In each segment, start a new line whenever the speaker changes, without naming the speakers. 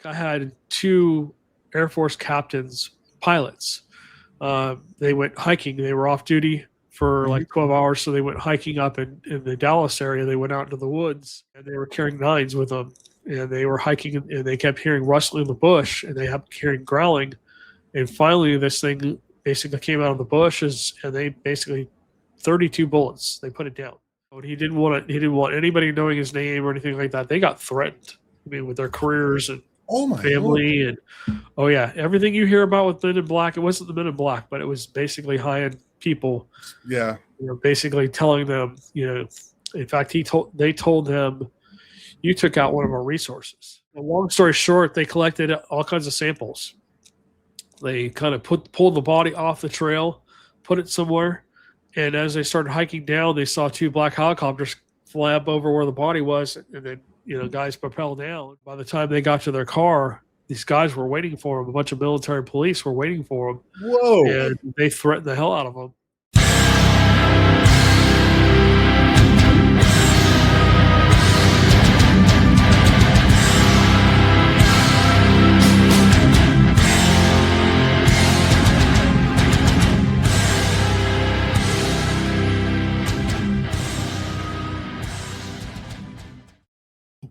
I had two Air Force captains, pilots. They went hiking. They were off duty for like 12 hours. So they went hiking up in the Dallas area. They went out into the woods and they were carrying nines with them. And they were hiking and they kept hearing rustling in the bush and they kept hearing growling. And finally, this thing basically came out of the bushes and they basically 32 bullets. They put it down. He didn't want anybody knowing his name or anything like that. They got threatened. I mean, with their careers and family Lord. And everything you hear about with Men in Black. It wasn't the Men in Black, but it was basically high-end people.
Yeah,
basically telling them, in fact, they told him, you took out one of our resources. Long story short, they collected all kinds of samples. They kind of pulled the body off the trail, put it somewhere, and as they started hiking down, they saw two black helicopters fly up over where the body was, and then guys propelled down. By the time they got to their car, these guys were waiting for them. A bunch of military police were waiting for them.
Whoa!
And they threatened the hell out of them.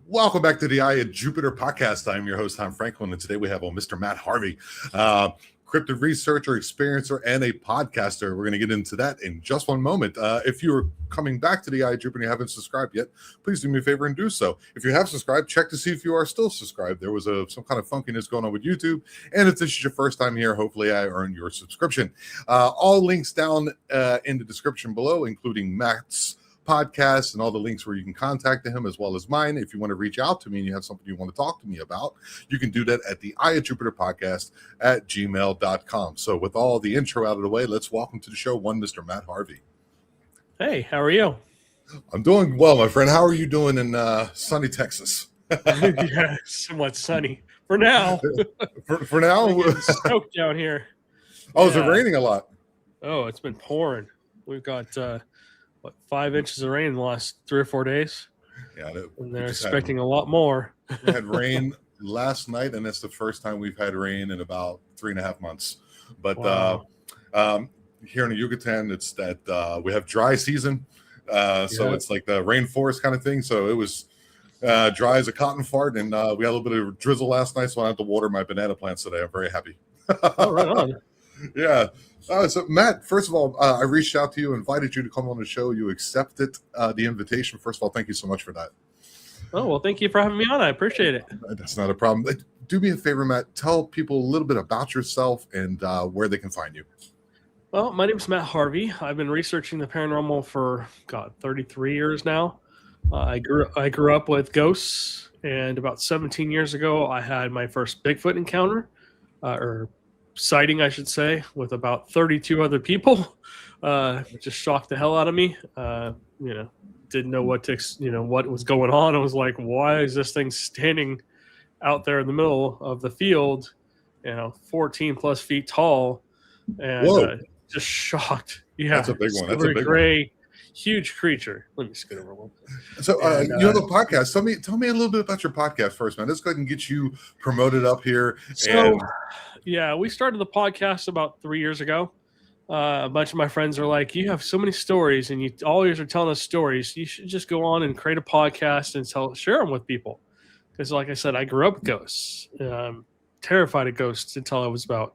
Welcome back to the Eye of Jupiter podcast. I'm your host, Tom Franklin, and today we have Mr. Matt Harvey, cryptid researcher, experiencer, and a podcaster. We're going to get into that in just one moment. If you're coming back to the Eye of Jupiter and you haven't subscribed yet, please do me a favor and do so. If you have subscribed, check to see if you are still subscribed. There was some kind of funkiness going on with YouTube, and if this is your first time here, hopefully I earned your subscription. All links down in the description below, including Matt's podcast and all the links where you can contact him, as well as mine. If you want to reach out to me and you have something you want to talk to me about, you can do that at the Eye of Jupiter podcast at gmail.com. So with all the intro out of the way, let's welcome to the show Mr. Matt Harvey.
Hey, how are you?
I'm doing well, my friend. How are you doing in sunny Texas?
Yeah, somewhat sunny for now.
for now,
it's soaked down here.
Oh, is it raining a lot?
Oh, it's been pouring. We've got 5 inches of rain in the last 3 or 4 days.
Yeah,
and they're expecting a lot more.
We had rain last night, and that's the first time we've had rain in about 3.5 months. But
wow.
Here in the Yucatan, it's that we have dry season, so it's like the rainforest kind of thing. So it was dry as a cotton fart, and we had a little bit of drizzle last night, so I have to water my banana plants today. I'm very happy.
Oh, right on.
Yeah. So Matt, first of all, I reached out to you, invited you to come on the show. You accepted the invitation. First of all, thank you so much for that.
Oh, well, thank you for having me on. I appreciate it.
That's not a problem. Do me a favor, Matt. Tell people a little bit about yourself and where they can find you.
Well, my name is Matt Harvey. I've been researching the paranormal for 33 years now. I grew up with ghosts, and about 17 years ago, I had my first Bigfoot encounter, or sighting, I should say, with about 32 other people. Just shocked the hell out of me. Didn't know what was going on. I was like, why is this thing standing out there in the middle of the field, 14 plus feet tall, and just shocked. Yeah,
that's a big one. That's a big
gray, huge creature. Let me scoot over one.
So you have a podcast. Tell me a little bit about your podcast first, man. Let's go ahead and get you promoted up here.
Yeah, we started the podcast about 3 years ago. A bunch of my friends are like, you have so many stories and you always are telling us stories. You should just go on and create a podcast and share them with people. Because like I said, I grew up with ghosts. Terrified of ghosts until I was about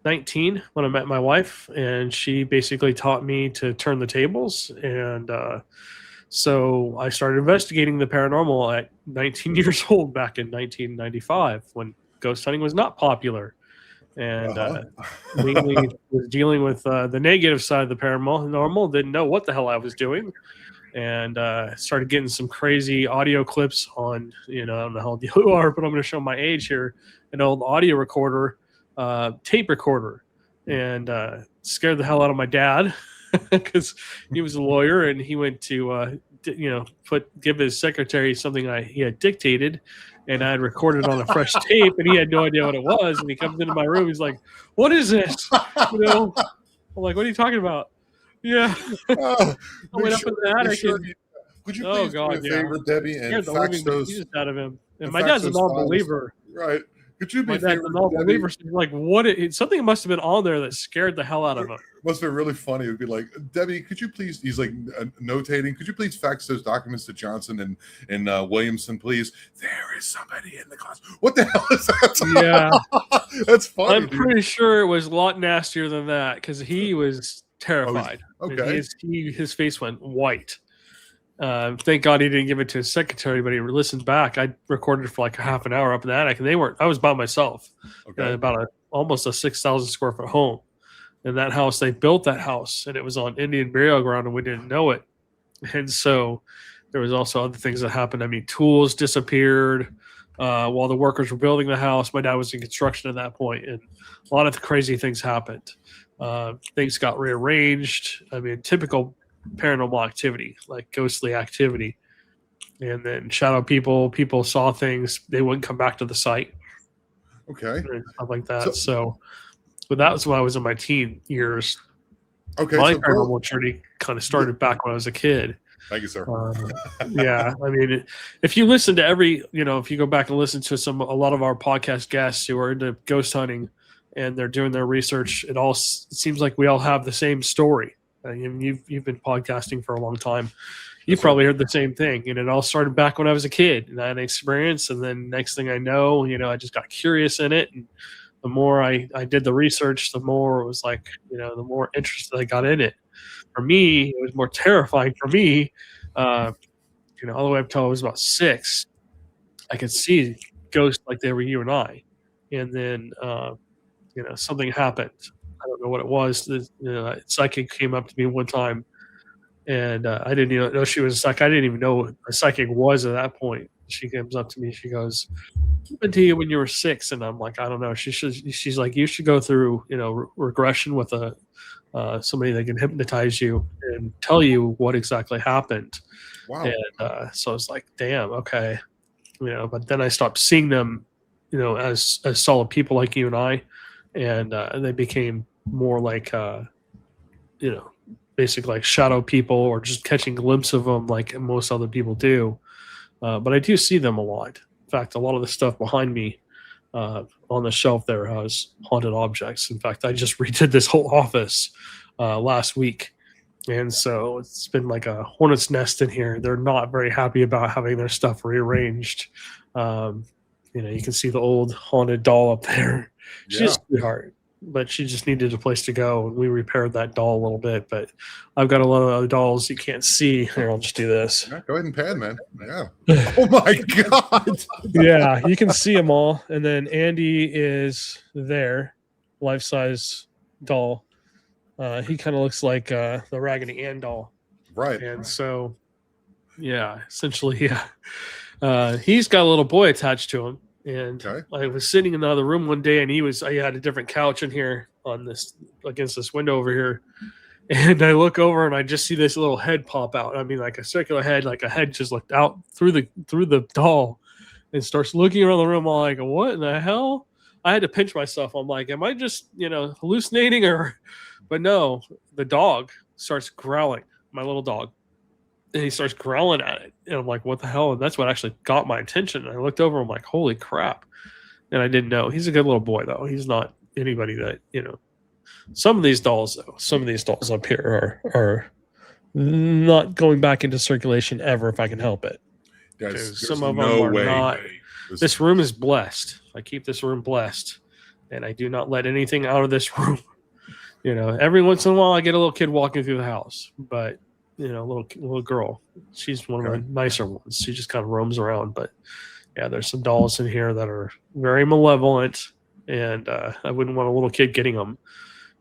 19 when I met my wife. And she basically taught me to turn the tables. And so I started investigating the paranormal at 19 years old back in 1995 when ghost hunting was not popular. And mainly was dealing with the negative side of the paranormal. Didn't know what the hell I was doing, and started getting some crazy audio clips on. I don't know how old you are, but I'm going to show my age here. An old audio recorder, tape recorder, and scared the hell out of my dad because he was a lawyer and he went to give his secretary something he had dictated. And I had recorded on a fresh tape, and he had no idea what it was. And he comes into my room. He's like, "What is this?" I'm like, "What are you talking about?" Yeah. I went up in the attic.
Would you please do me a favor, Debbie, and fax those
out of him? And my dad's a non-believer.
Right. Could you be
my dad's a non-believer? So like, something must have been on there that scared the hell out of him.
Must have been really funny. It would be like, Debbie, could you please? He's like notating. Could you please fax those documents to Johnson and Williamson, please? There is somebody in the class. What the hell is that?
Yeah,
that's funny.
I'm pretty sure it was a lot nastier than that because he was terrified.
Okay,
his face went white. Thank God he didn't give it to his secretary, but he listened back. I recorded for like a half an hour up in the attic, and I was by myself.
Okay,
About almost a 6,000 square foot home. In that house, they built that house, and it was on Indian burial ground, and we didn't know it. And so there was also other things that happened. I mean, tools disappeared while the workers were building the house. My dad was in construction at that point, and a lot of crazy things happened. Things got rearranged. I mean, typical paranormal activity, like ghostly activity. And then shadow people saw things. They wouldn't come back to the site.
Okay.
And stuff like that. So but that was when I was in my teen years.
Okay.
My paranormal journey kind of started back when I was a kid.
Thank you, sir.
Yeah. I mean, if you listen to if you go back and listen to a lot of our podcast guests who are into ghost hunting and they're doing their research, it seems like we all have the same story. You've been podcasting for a long time. You've probably heard the same thing. And it all started back when I was a kid and I had an experience. And then next thing I know, I just got curious in it. And the more I did the research, the more it was like, the more interested I got in it. For me, it was more terrifying for me. All the way up till I was about 6, I could see ghosts like they were you and I. And then, something happened. I don't know what it was. A psychic came up to me one time, and I didn't even know she was a psychic. I didn't even know what a psychic was at that point. She comes up to me. She goes, "What happened to you when you were 6?" And I'm like, "I don't know." She's like, "You should go through, regression with somebody that can hypnotize you and tell you what exactly happened."
Wow.
And so I was like, "Damn, okay." But then I stopped seeing them, as solid people like you and I, and they became more like, basically like shadow people or just catching a glimpse of them like most other people do. But I do see them a lot. In fact, a lot of the stuff behind me on the shelf there has haunted objects. In fact, I just redid this whole office last week. And so it's been like a hornet's nest in here. They're not very happy about having their stuff rearranged. You can see the old haunted doll up there. She's a sweetheart, but she just needed a place to go. And we repaired that doll a little bit, but I've got a lot of other dolls you can't see. Here, I'll just do this.
Yeah, go ahead and pan, man. Yeah. Oh my God.
Yeah, you can see them all. And then Andy is there, life-size doll. He kind of looks like the Raggedy Ann doll.
Right.
And so, yeah, essentially, yeah. He's got a little boy attached to him. And I was sitting in the other room one day, and I had a different couch in here against this window over here. And I look over and I just see this little head pop out. I mean, like a circular head, like a head just looked out through the doll and starts looking around the room. I'm like, what in the hell? I had to pinch myself. I'm like, am I just, hallucinating but no, the dog starts growling, my little dog. And he starts growling at it. And I'm like, what the hell? And that's what actually got my attention. And I looked over, I'm like, holy crap. And I didn't know. He's a good little boy, though. He's not anybody that, Some of these dolls up here are not going back into circulation ever if I can help it. Some of them are not. This room is blessed. I keep this room blessed. And I do not let anything out of this room. Every once in a while I get a little kid walking through the house. But little girl. She's one of the nicer ones. She just kind of roams around. But yeah, there's some dolls in here that are very malevolent, and I wouldn't want a little kid getting them.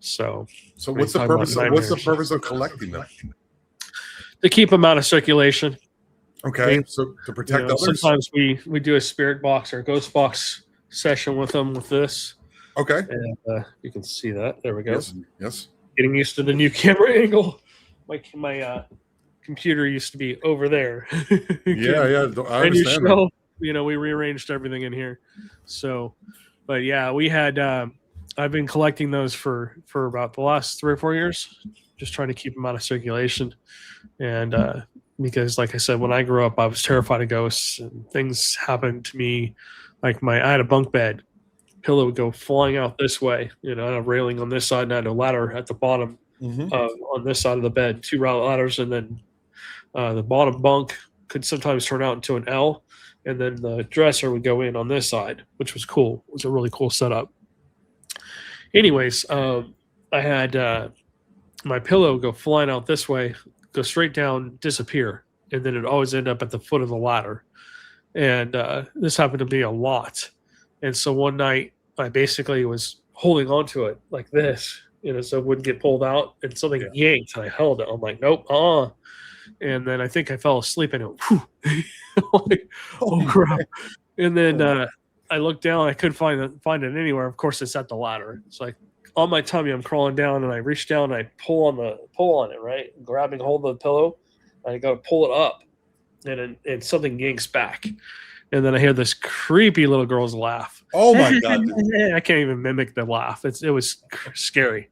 So
what's the purpose? What's the purpose of collecting them?
To keep them out of circulation.
Okay, so to protect others.
Sometimes we do a spirit box or a ghost box session with them with this.
Okay,
and you can see that. There we go.
Yes. Getting
used to the new camera angle. My computer used to be over there.
Yeah, I understand.
We rearranged everything in here. So, but yeah, we had. I've been collecting those for about the last 3 or 4 years, just trying to keep them out of circulation. And because, like I said, when I grew up, I was terrified of ghosts, and things happened to me. Like I had a bunk bed, pillow would go flying out this way. I had a railing on this side, and I had a ladder at the bottom on this side of the bed, two ladders, and then the bottom bunk could sometimes turn out into an L, and then the dresser would go in on this side, which was cool. It was a really cool setup. Anyways, I had my pillow go flying out this way, go straight down, disappear, and then it'd always end up at the foot of the ladder. And this happened to me a lot. And so one night, I basically was holding onto it like this, so it wouldn't get pulled out, and something yanked, and I held it. I'm like, nope, and then I think I fell asleep, and it, like, oh crap! And then I looked down, I couldn't find it anywhere. Of course, it's at the ladder. It's like on my tummy, I'm crawling down, and I reach down, and I pull on it, right, grabbing hold of the pillow. I go to pull it up, and something yanks back, and then I hear this creepy little girl's laugh.
Oh my god!
I can't even mimic the laugh. It was scary,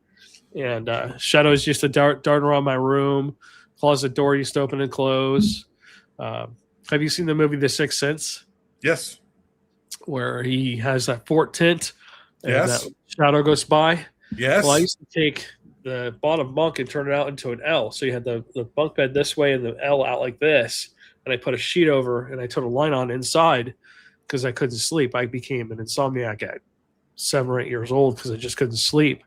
and shadows used to dart around my room. Closet door used to open and close. Have you seen the movie The Sixth Sense?
Yes.
Where he has that fort tent and
yes.
that shadow goes by?
Yes.
Well, I used to take the bottom bunk and turn it out into an L. So you had the bunk bed this way and the L out like this. And I put a sheet over and I put a light on inside because I couldn't sleep. I became an insomniac at 7 or 8 years old because I just couldn't sleep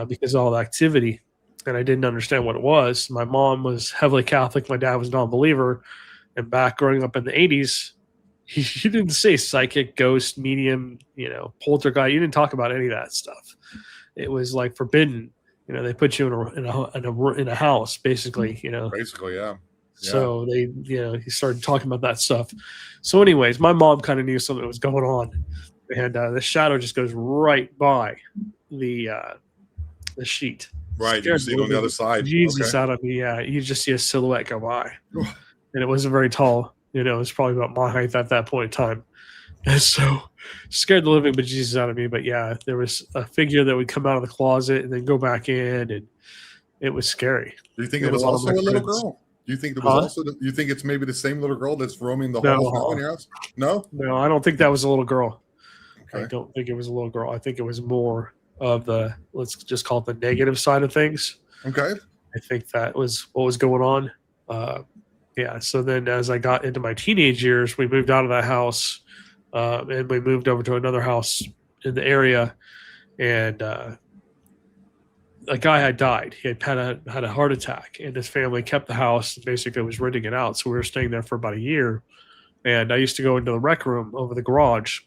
because of all the activity. And I didn't understand what it was. My mom was heavily Catholic. My dad was non-believer. And back growing up in the 80s, he didn't say psychic, ghost, medium, poltergeist. You didn't talk about any of that stuff. It was like forbidden. They put you in a house, basically.
Basically, yeah.
So they, he started talking about that stuff. So, anyways, my mom kind of knew something was going on, and the shadow just goes right by the sheet.
Right, you see it on the other side.
Jesus out of me, yeah. You just see a silhouette go by, and it wasn't very tall. It was probably about my height at that point in time, and so scared the living bejesus out of me. But yeah, there was a figure that would come out of the closet and then go back in, and it was scary.
Do you think it was also a little girl? Do you think there was also? You think it's maybe the same little girl that's roaming the halls now in your house? No,
I don't think that was a little girl.
Okay.
I don't think it was a little girl. I think it was more of the, let's just call it the negative side of things.
Okay.
I think that was what was going on. So then as I got into my teenage years, we moved out of that house and we moved over to another house in the area, and a guy had died. He had a heart attack, and his family kept the house and basically was renting it out. So we were staying there for about a year, and I used to go into the rec room over the garage,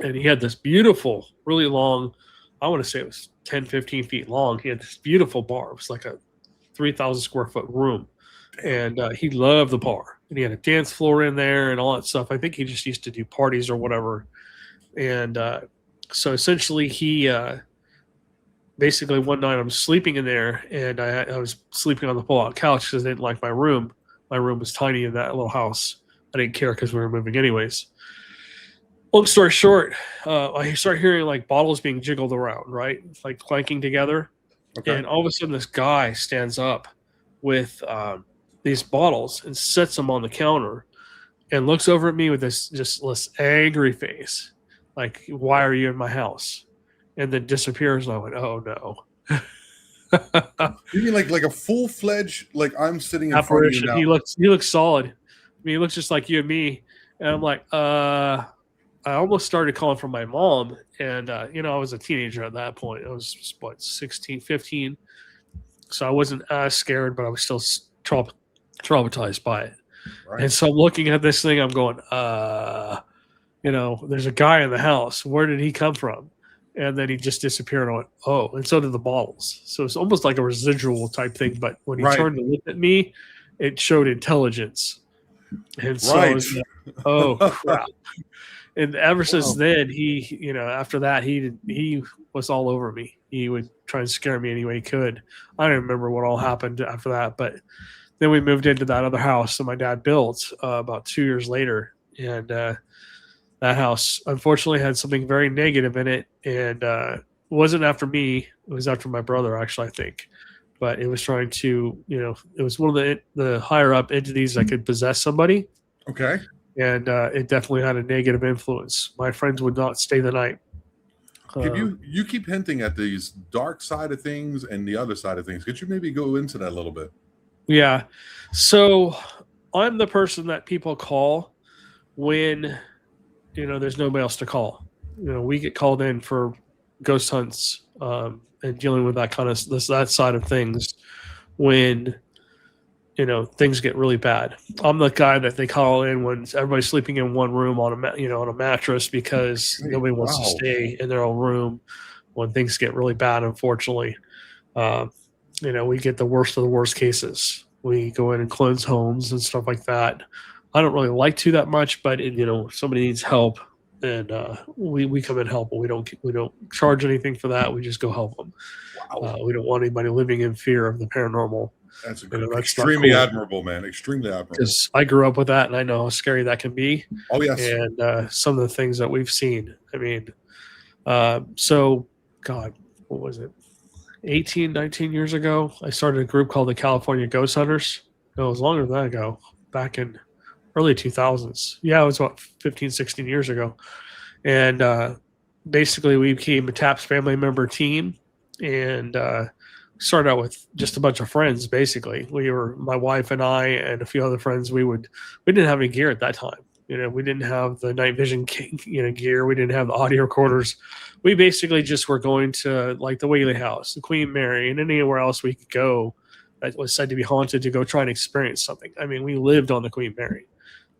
and he had this beautiful, really long, I want to say it was 10, 15 feet long. He had this beautiful bar. It was like a 3,000 square foot room. And he loved the bar. And he had a dance floor in there and all that stuff. I think he just used to do parties or whatever. And so essentially he basically one night I'm sleeping in there, and I was sleeping on the pull-out couch because I didn't like my room. My room was tiny in that little house. I didn't care because we were moving anyways. Long story short, I start hearing like bottles being jiggled around, right? Like clanking together. Okay. And all of a sudden this guy stands up with these bottles and sets them on the counter and looks over at me with this angry face. Like, why are you in my house? And then disappears. And I went, oh no.
You mean like a full-fledged, like I'm sitting in front of you now?
He looks solid. I mean, he looks just like you and me. And I'm like, I almost started calling for my mom, and I was a teenager at that point. I was 16, 15, so I wasn't as scared, but I was still traumatized by it. Right. And so I'm looking at this thing, I'm going, there's a guy in the house. Where did he come from? And then he just disappeared. I went, oh, and so did the bottles. So it's almost like a residual type thing, but when he turned to look at me, it showed intelligence. And so I was like, oh crap. And ever since then, he, after that, he was all over me. He would try and scare me any way he could. I don't remember what all happened after that, but then we moved into that other house that my dad built about 2 years later. And that house, unfortunately, had something very negative in it. And it wasn't after me. It was after my brother, actually, I think. but it was trying to, it was one of the higher up entities that could possess somebody,
Okay.
and it definitely had a negative influence. My friends would not stay the night.
Could you keep hinting at these dark side of things and the other side of things? Could you maybe go into that a little bit?
Yeah. So I'm the person that people call when, there's nobody else to call. We get called in for ghost hunts, and dealing with that kind of that side of things when, things get really bad. I'm the guy that they call in when everybody's sleeping in one room on a mattress because nobody wants to stay in their own room when things get really bad, unfortunately. We get the worst of the worst cases. We go in and cleanse homes and stuff like that. I don't really like to that much, but if somebody needs help, and we come and help, but we don't charge anything for that. We just go help them.
Wow.
We don't want anybody living in fear of the paranormal.
That's
That's
extremely
cool.
admirable, man. Extremely admirable.
Because I grew up with that, and I know how scary that can be.
Oh yes.
And some of the things that we've seen. I mean, God, what was it? 18, 19 years ago, I started a group called the California Ghost Hunters. No, it was longer than that ago, back in early 2000s. Yeah, it was about 15, 16 years ago. And basically, we became a TAPS family member team, and started out with just a bunch of friends. Basically, we were my wife and I and a few other friends. We didn't have any gear at that time. We didn't have the night vision gear. We didn't have the audio recorders. We basically just were going to like the Whaley House, the Queen Mary, and anywhere else we could go that was said to be haunted to go try and experience something. I mean, we lived on the Queen Mary.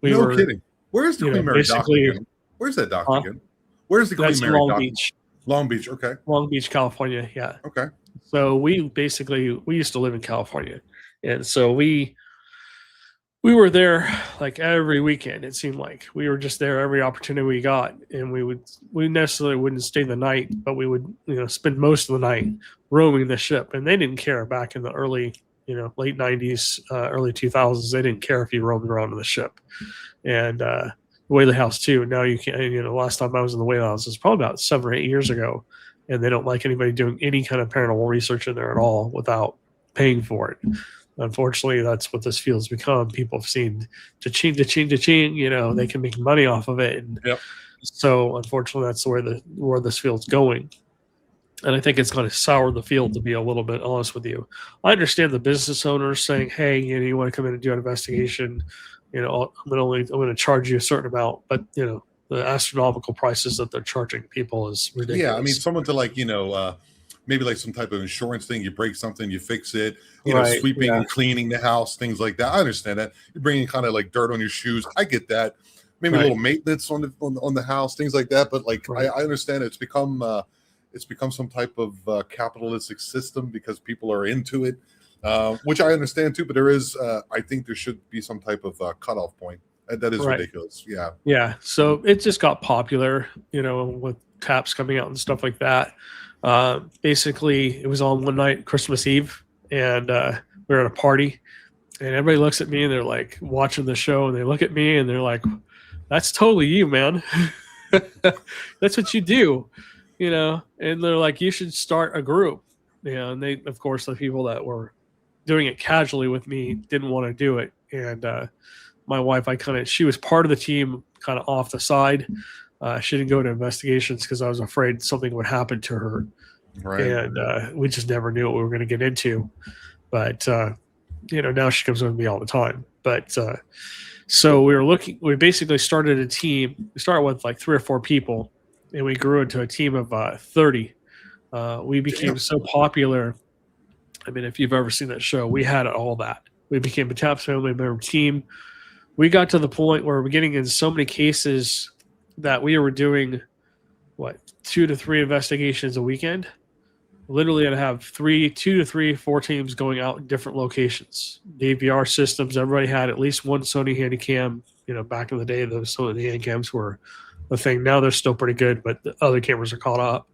No kidding. Where's the Queen Mary dock again? Where's that dock again? Where's the Queen Mary
Long
dock?
Beach.
Long Beach. Okay.
Long Beach, California. Yeah.
Okay.
So we used to live in California, and so we were there like every weekend. It seemed like we were just there every opportunity we got, and we necessarily wouldn't stay the night, but we would spend most of the night roaming the ship. And they didn't care back in the early late 90s, early 2000s. They didn't care if you roamed around on the ship, and the Whaley House too. Now you can't. Last time I was in the Whaley House was probably about 7 or 8 years ago. And they don't like anybody doing any kind of paranormal research in there at all without paying for it. Unfortunately, that's what this field's become. People have seen cha-ching, they can make money off of it. And so unfortunately, that's where this field's going. And I think it's going to sour the field, to be a little bit honest with you. I understand the business owners saying, hey, you want to come in and do an investigation, I'm going to charge you a certain amount, but the astronomical prices that they're charging people is ridiculous.
Yeah, I mean, someone to maybe like some type of insurance thing. You break something, you fix it. Sweeping and cleaning the house, things like that. I understand that. You're bringing kind of like dirt on your shoes. I get that. Maybe a little maintenance on the house, things like that. But I understand it's become some type of capitalistic system because people are into it, which I understand too. But there is, I think, there should be some type of cutoff point. That is ridiculous. Yeah.
Yeah. So it just got popular, with TAPS coming out and stuff like that. Basically, it was on one night, Christmas Eve, and we were at a party, and everybody looks at me and they're like watching the show, and they look at me and they're like, "That's totally you, man. That's what you do," and they're like, "You should start a group." And they, of course, the people that were doing it casually with me didn't want to do it, and my wife, she was part of the team kind of off the side. She didn't go to investigations because I was afraid something would happen to her.
Right.
And we just never knew what we were going to get into. But, now she comes with me all the time. But so we basically started a team. We started with like 3 or 4 people, and we grew into a team of 30. We became so popular. I mean, if you've ever seen that show, we had all that. We became a TAPS family member team. We got to the point where we're getting in so many cases that we were doing 2 to 3 investigations a weekend. Literally, I'd have 2 to 3, 4 teams going out in different locations. DVR systems. Everybody had at least one Sony Handycam. Back in the day, those Sony Handycams were a thing. Now they're still pretty good, but the other cameras are caught up.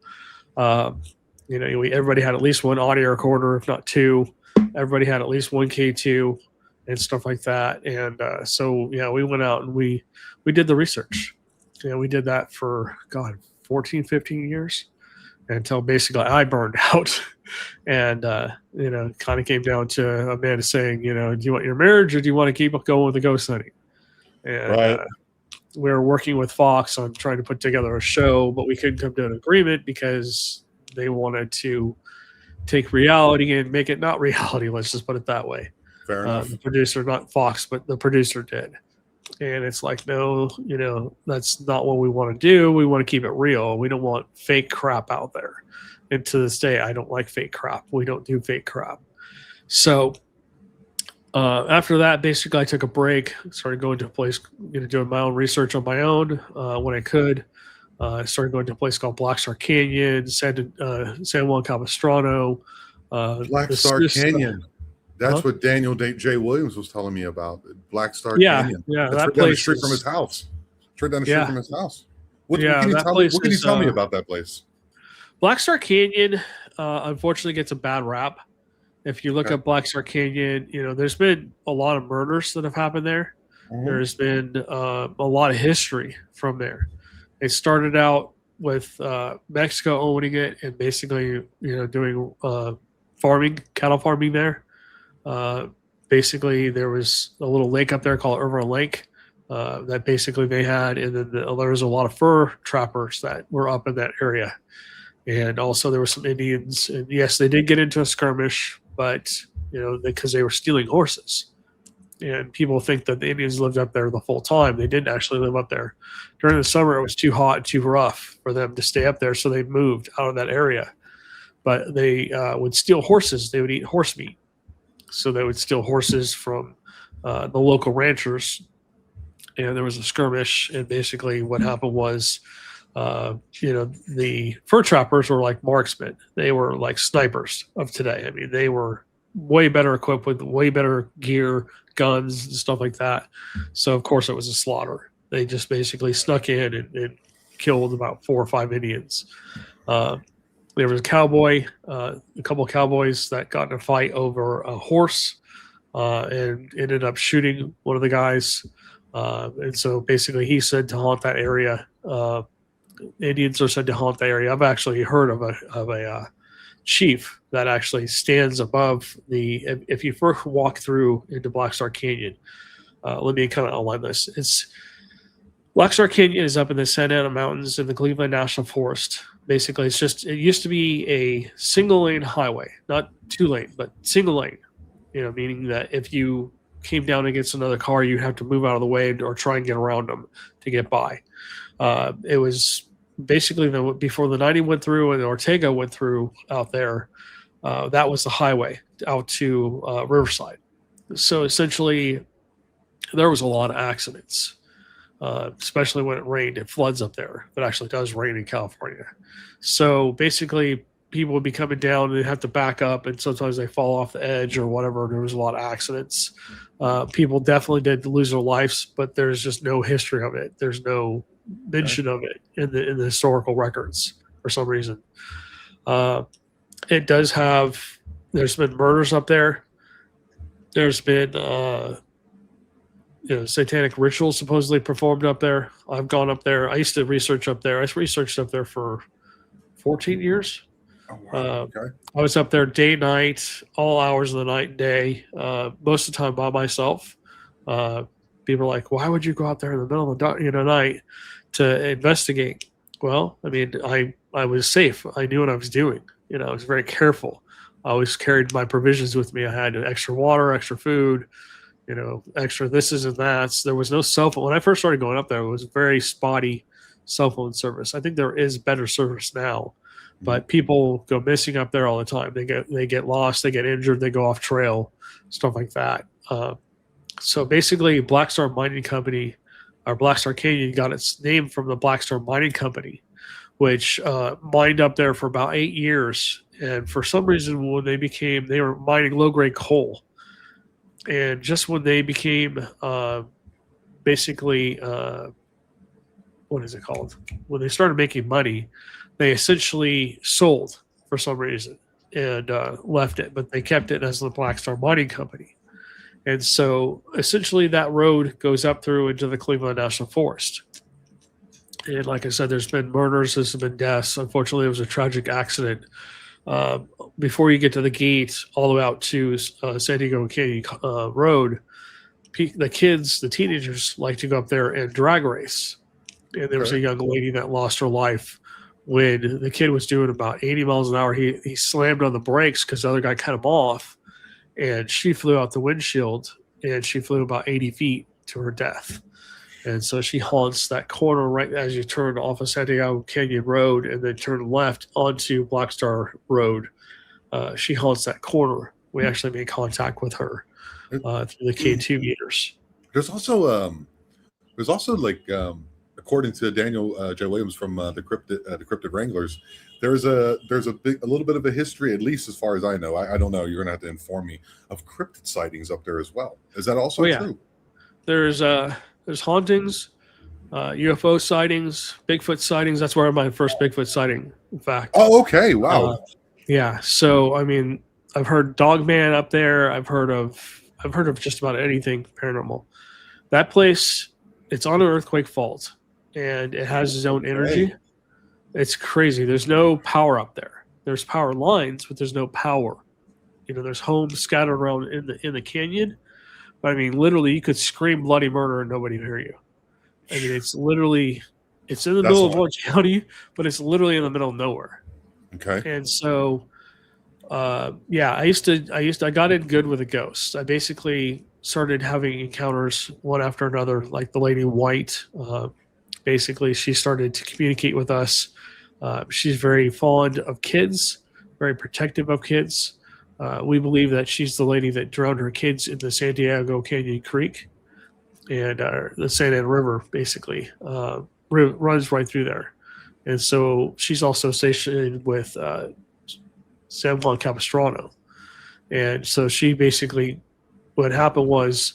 Everybody had at least one audio recorder, if not 2. Everybody had at least one K2. And stuff like that. And so we went out and we did the research. We did that for 14, 15 years. until basically I burned out. And, kind of came down to Amanda saying, do you want your marriage or do you want to keep going with the ghost hunting? And
Right.
we were working with Fox on trying to put together a show, but we couldn't come to an agreement because they wanted to take reality and make it not reality. Let's just put it that way.
Fair enough.
The producer, not Fox, but the producer did. And it's like, no, that's not what we want to do. We want to keep it real. We don't want fake crap out there. And to this day, I don't like fake crap. We don't do fake crap. So after that, basically, I took a break, started going to a place, doing my own research on my own when I could. I started going to a place called Black Star Canyon, San Juan Capistrano.
Black Star Canyon. That's what Daniel J. Williams was telling me about. Black Star Canyon.
Yeah,
that's right down the street from his house. Straight down the street from his house. What can you tell me about that place? Black
Star Canyon, unfortunately, gets a bad rap. If you look at Black Star Canyon, there's been a lot of murders that have happened there. Mm-hmm. There's been a lot of history from there. It started out with Mexico owning it and basically, doing cattle farming there. Basically, there was a little lake up there called Irvine Lake that basically they had, and then there was a lot of fur trappers that were up in that area. And also there were some Indians, and yes, they did get into a skirmish, but because they were stealing horses. And people think that the Indians lived up there the full time. They didn't actually live up there. During the summer, it was too hot and too rough for them to stay up there, so they moved out of that area. But they would steal horses. They would eat horse meat. So they would steal horses from the local ranchers. And there was a skirmish, and basically what happened was, the fur trappers were like marksmen. They were like snipers of today. I mean, they were way better equipped with way better gear, guns, and stuff like that. So, of course, it was a slaughter. They just basically snuck in and killed about 4 or 5 Indians. There was a cowboy, a couple of cowboys that got in a fight over a horse and ended up shooting one of the guys. And so basically he said to haunt that area. Indians are said to haunt the area. I've actually heard of a chief that actually stands above if you first walk through into Black Star Canyon, let me kind of outline this. Black Star Canyon is up in the Santa Ana Mountains in the Cleveland National Forest. Basically, it used to be a single lane highway, not 2 lane, but single lane, meaning that if you came down against another car, you'd have to move out of the way or try and get around them to get by. It was basically before the 90 went through and Ortega went through out there, that was the highway out to Riverside. So essentially, there was a lot of accidents, especially when it rained. It floods up there. It actually does rain in California. So basically, people would be coming down and they have to back up, and sometimes they fall off the edge or whatever. There was a lot of accidents. People definitely did lose their lives, but there's just no history of it. There's no mention of it in the historical records for some reason. It does have. There's been murders up there. There's been satanic rituals supposedly performed up there. I've gone up there. I used to research up there. I researched up there for 14 years.
Oh, wow. Okay.
I was up there day, night, all hours of the night and day, most of the time by myself. People are like, why would you go out there in the middle of the night to investigate? Well, I mean, I was safe. I knew what I was doing. I was very careful. I always carried my provisions with me. I had extra water, extra food, extra thises and that's. There was no cell phone. When I first started going up there, it was very spotty cell phone service. I think there is better service now, but people go missing up there all the time. They get lost, they get injured, they go off trail, stuff like that. So basically, Black Star Mining Company, or Black Star Canyon, got its name from the Black Star Mining Company, which mined up there for about 8 years. And for some reason, when they were mining low-grade coal. And just when they became basically, what is it called? When they started making money, they essentially sold for some reason and left it, but they kept it as the Black Star Mining Company. And so essentially that road goes up through into the Cleveland National Forest. And like I said, there's been murders, there's been deaths. Unfortunately, it was a tragic accident. Uh, Before you get to the gate, all the way out to San Diego Canyon Road, the teenagers like to go up there and drag race. And there was a
Okay.
young lady that lost her life when the kid was doing about 80 miles an hour. He slammed on the brakes because the other guy cut him off, and she flew out the windshield, and she flew about 80 feet to her death. And so she haunts that corner right as you turn off of San Diego Canyon Road and then turn left onto Black Star Road. She haunts that corner. We actually made contact with her through the K2 meters.
There's also like according to Daniel J. Williams from the Cryptid Wranglers, there's a little bit of a history, at least as far as I know. I don't know. You're gonna have to inform me of cryptid sightings up there as well. Is that also true?
There's hauntings, UFO sightings, Bigfoot sightings. That's where my first Bigfoot sighting, in fact.
Oh, okay. Wow.
Yeah. So I mean, I've heard Dogman up there. I've heard of just about anything paranormal. That place, it's on an earthquake fault, and it has its own energy.
Hey.
It's crazy. There's no power up there. There's power lines, but there's no power. There's homes scattered around in the canyon. But I mean, literally, you could scream bloody murder and nobody would hear you. I mean, it's in the middle of Orange County, but it's literally in the middle of nowhere.
Okay.
And so, I got in good with the ghosts. I basically started having encounters one after another, like the lady in white. Basically, she started to communicate with us. She's very fond of kids, very protective of kids. We believe that she's the lady that drowned her kids in the San Diego Canyon Creek, and the Santa Ana River basically runs right through there. And so she's also stationed with San Juan Capistrano. And so she basically, what happened was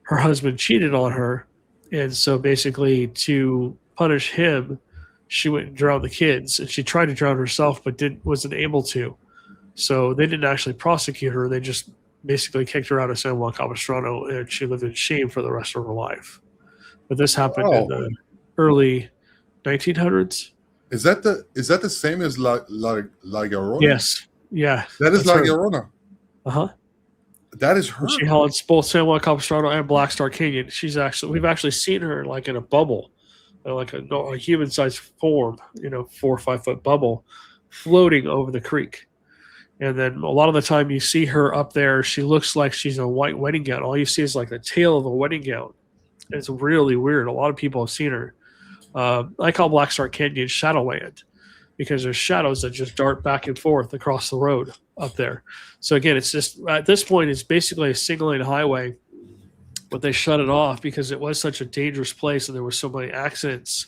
her husband cheated on her. And so basically to punish him, she went and drowned the kids. And she tried to drown herself, but wasn't able to. So they didn't actually prosecute her. They just basically kicked her out of San Juan Capistrano, and she lived in shame for the rest of her life. But this happened in the early 1900s.
Is that the same as La Llorona?
Yes. Yeah.
That is La Llorona.
Uh-huh.
That is her.
She haunts both San Juan Capistrano and Black Star Canyon. We've actually seen her like in a bubble, like a human-sized form, 4 or 5 foot bubble floating over the creek. And then a lot of the time you see her up there, she looks like she's in a white wedding gown. All you see is like the tail of a wedding gown. It's really weird. A lot of people have seen her. I call Black Star Canyon Shadowland because there's shadows that just dart back and forth across the road up there. So again, it's just at this point, it's basically a single lane highway, but they shut it off because it was such a dangerous place and there were so many accidents.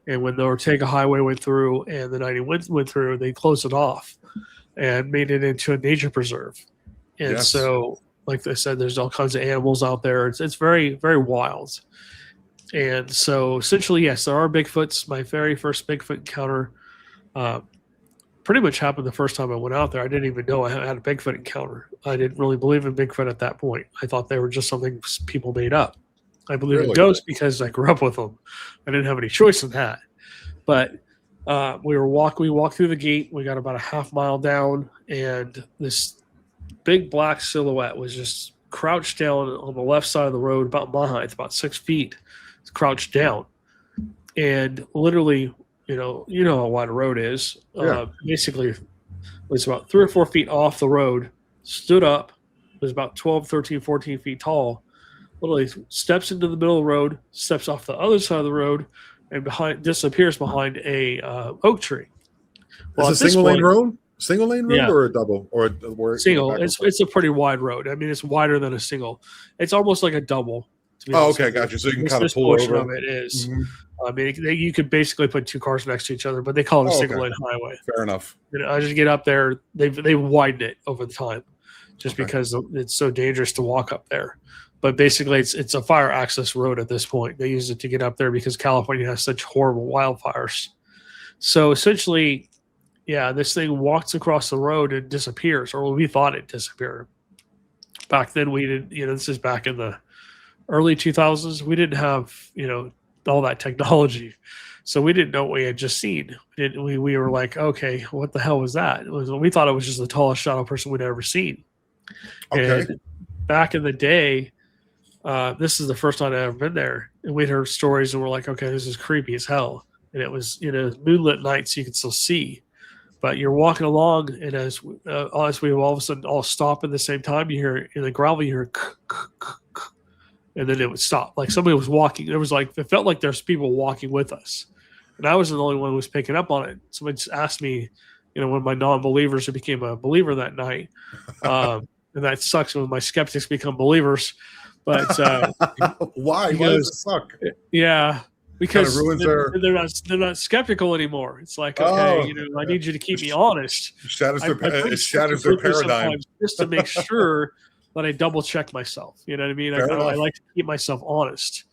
And when the Ortega Highway went through and the 90 went through, they closed it off and made it into a nature preserve. And so, like I said, there's all kinds of animals out there. It's very, very wild. And so essentially, yes, there are Bigfoots. My very first Bigfoot encounter pretty much happened the first time I went out there. I didn't even know I had a Bigfoot encounter. I didn't really believe in Bigfoot at that point. I thought they were just something people made up. I believe in ghosts because I grew up with them. I didn't have any choice in that. But we walked through the gate. We got about a half mile down, and this big black silhouette was just crouched down on the left side of the road, about my height, about 6 feet. It's crouched down, and literally, you know how wide a road is. Basically, it was about 3 or 4 feet off the road. Stood up, was about 12, 13, 14 feet tall. Literally steps into the middle of the road, steps off the other side of the road, and disappears behind a oak tree.
Well, is it a single lane road? Single lane road or a double or
single? It's a pretty wide road. I mean, it's wider than a single. It's almost like a double.
Oh, okay, gotcha. So you can kind of pull
portion
over.
Of it is. Mm-hmm. I mean, you could basically put 2 cars next to each other, but they call it a single lane highway.
Fair enough.
I just get up there. They widened it over the time, just because it's so dangerous to walk up there. But basically, it's a fire access road at this point. They use it to get up there because California has such horrible wildfires. So essentially, this thing walks across the road and disappears, or we thought it disappeared. Back then, we didn't. This is back in the early 2000s. We didn't have all that technology. So we didn't know what we had just seen. We were like, okay, what the hell was that? We thought it was just the tallest shadow person we'd ever seen.
Okay.
And back in the day, this is the first time I'd ever been there. And we'd heard stories and we're like, okay, this is creepy as hell. And it was, moonlit night, so you could still see. But you're walking along, and as we all of a sudden all stop at the same time, you hear in the gravel, you hear, and then it would stop. Like somebody was walking. It felt like there's people walking with us. And I wasn't the only one who was picking up on it. Somebody just asked me, one of my non-believers who became a believer that night. And that sucks when my skeptics become believers. But
why? Why does it suck?
Yeah, because
they're
not skeptical anymore. It's like, okay, I need you to keep me honest.
It shatters their paradigm
just to make sure that I double check myself. You know what I mean? I like to keep myself honest.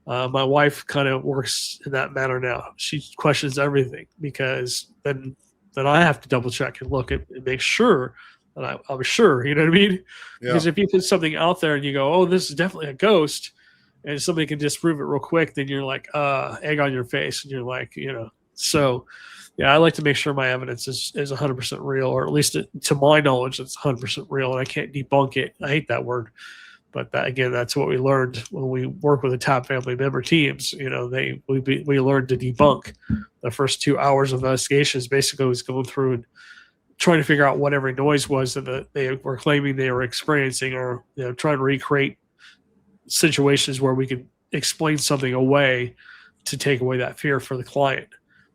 My wife kind of works in that manner now. She questions everything because then I have to double check and look and make sure that I'm sure. You know what I mean? Yeah. Because if you put something out there and you go, "Oh, this is definitely a ghost," and somebody can disprove it real quick, then you're like, egg on your face, and you're like, So, yeah, I like to make sure my evidence is 100% real, or at least to my knowledge, it's 100% real, and I can't debunk it. I hate that word. But that's what we learned when we work with the top family member teams. We learned to debunk. The first 2 hours of investigations basically was going through and trying to figure out what every noise was that they were claiming they were experiencing, or trying to recreate situations where we could explain something away to take away that fear for the client.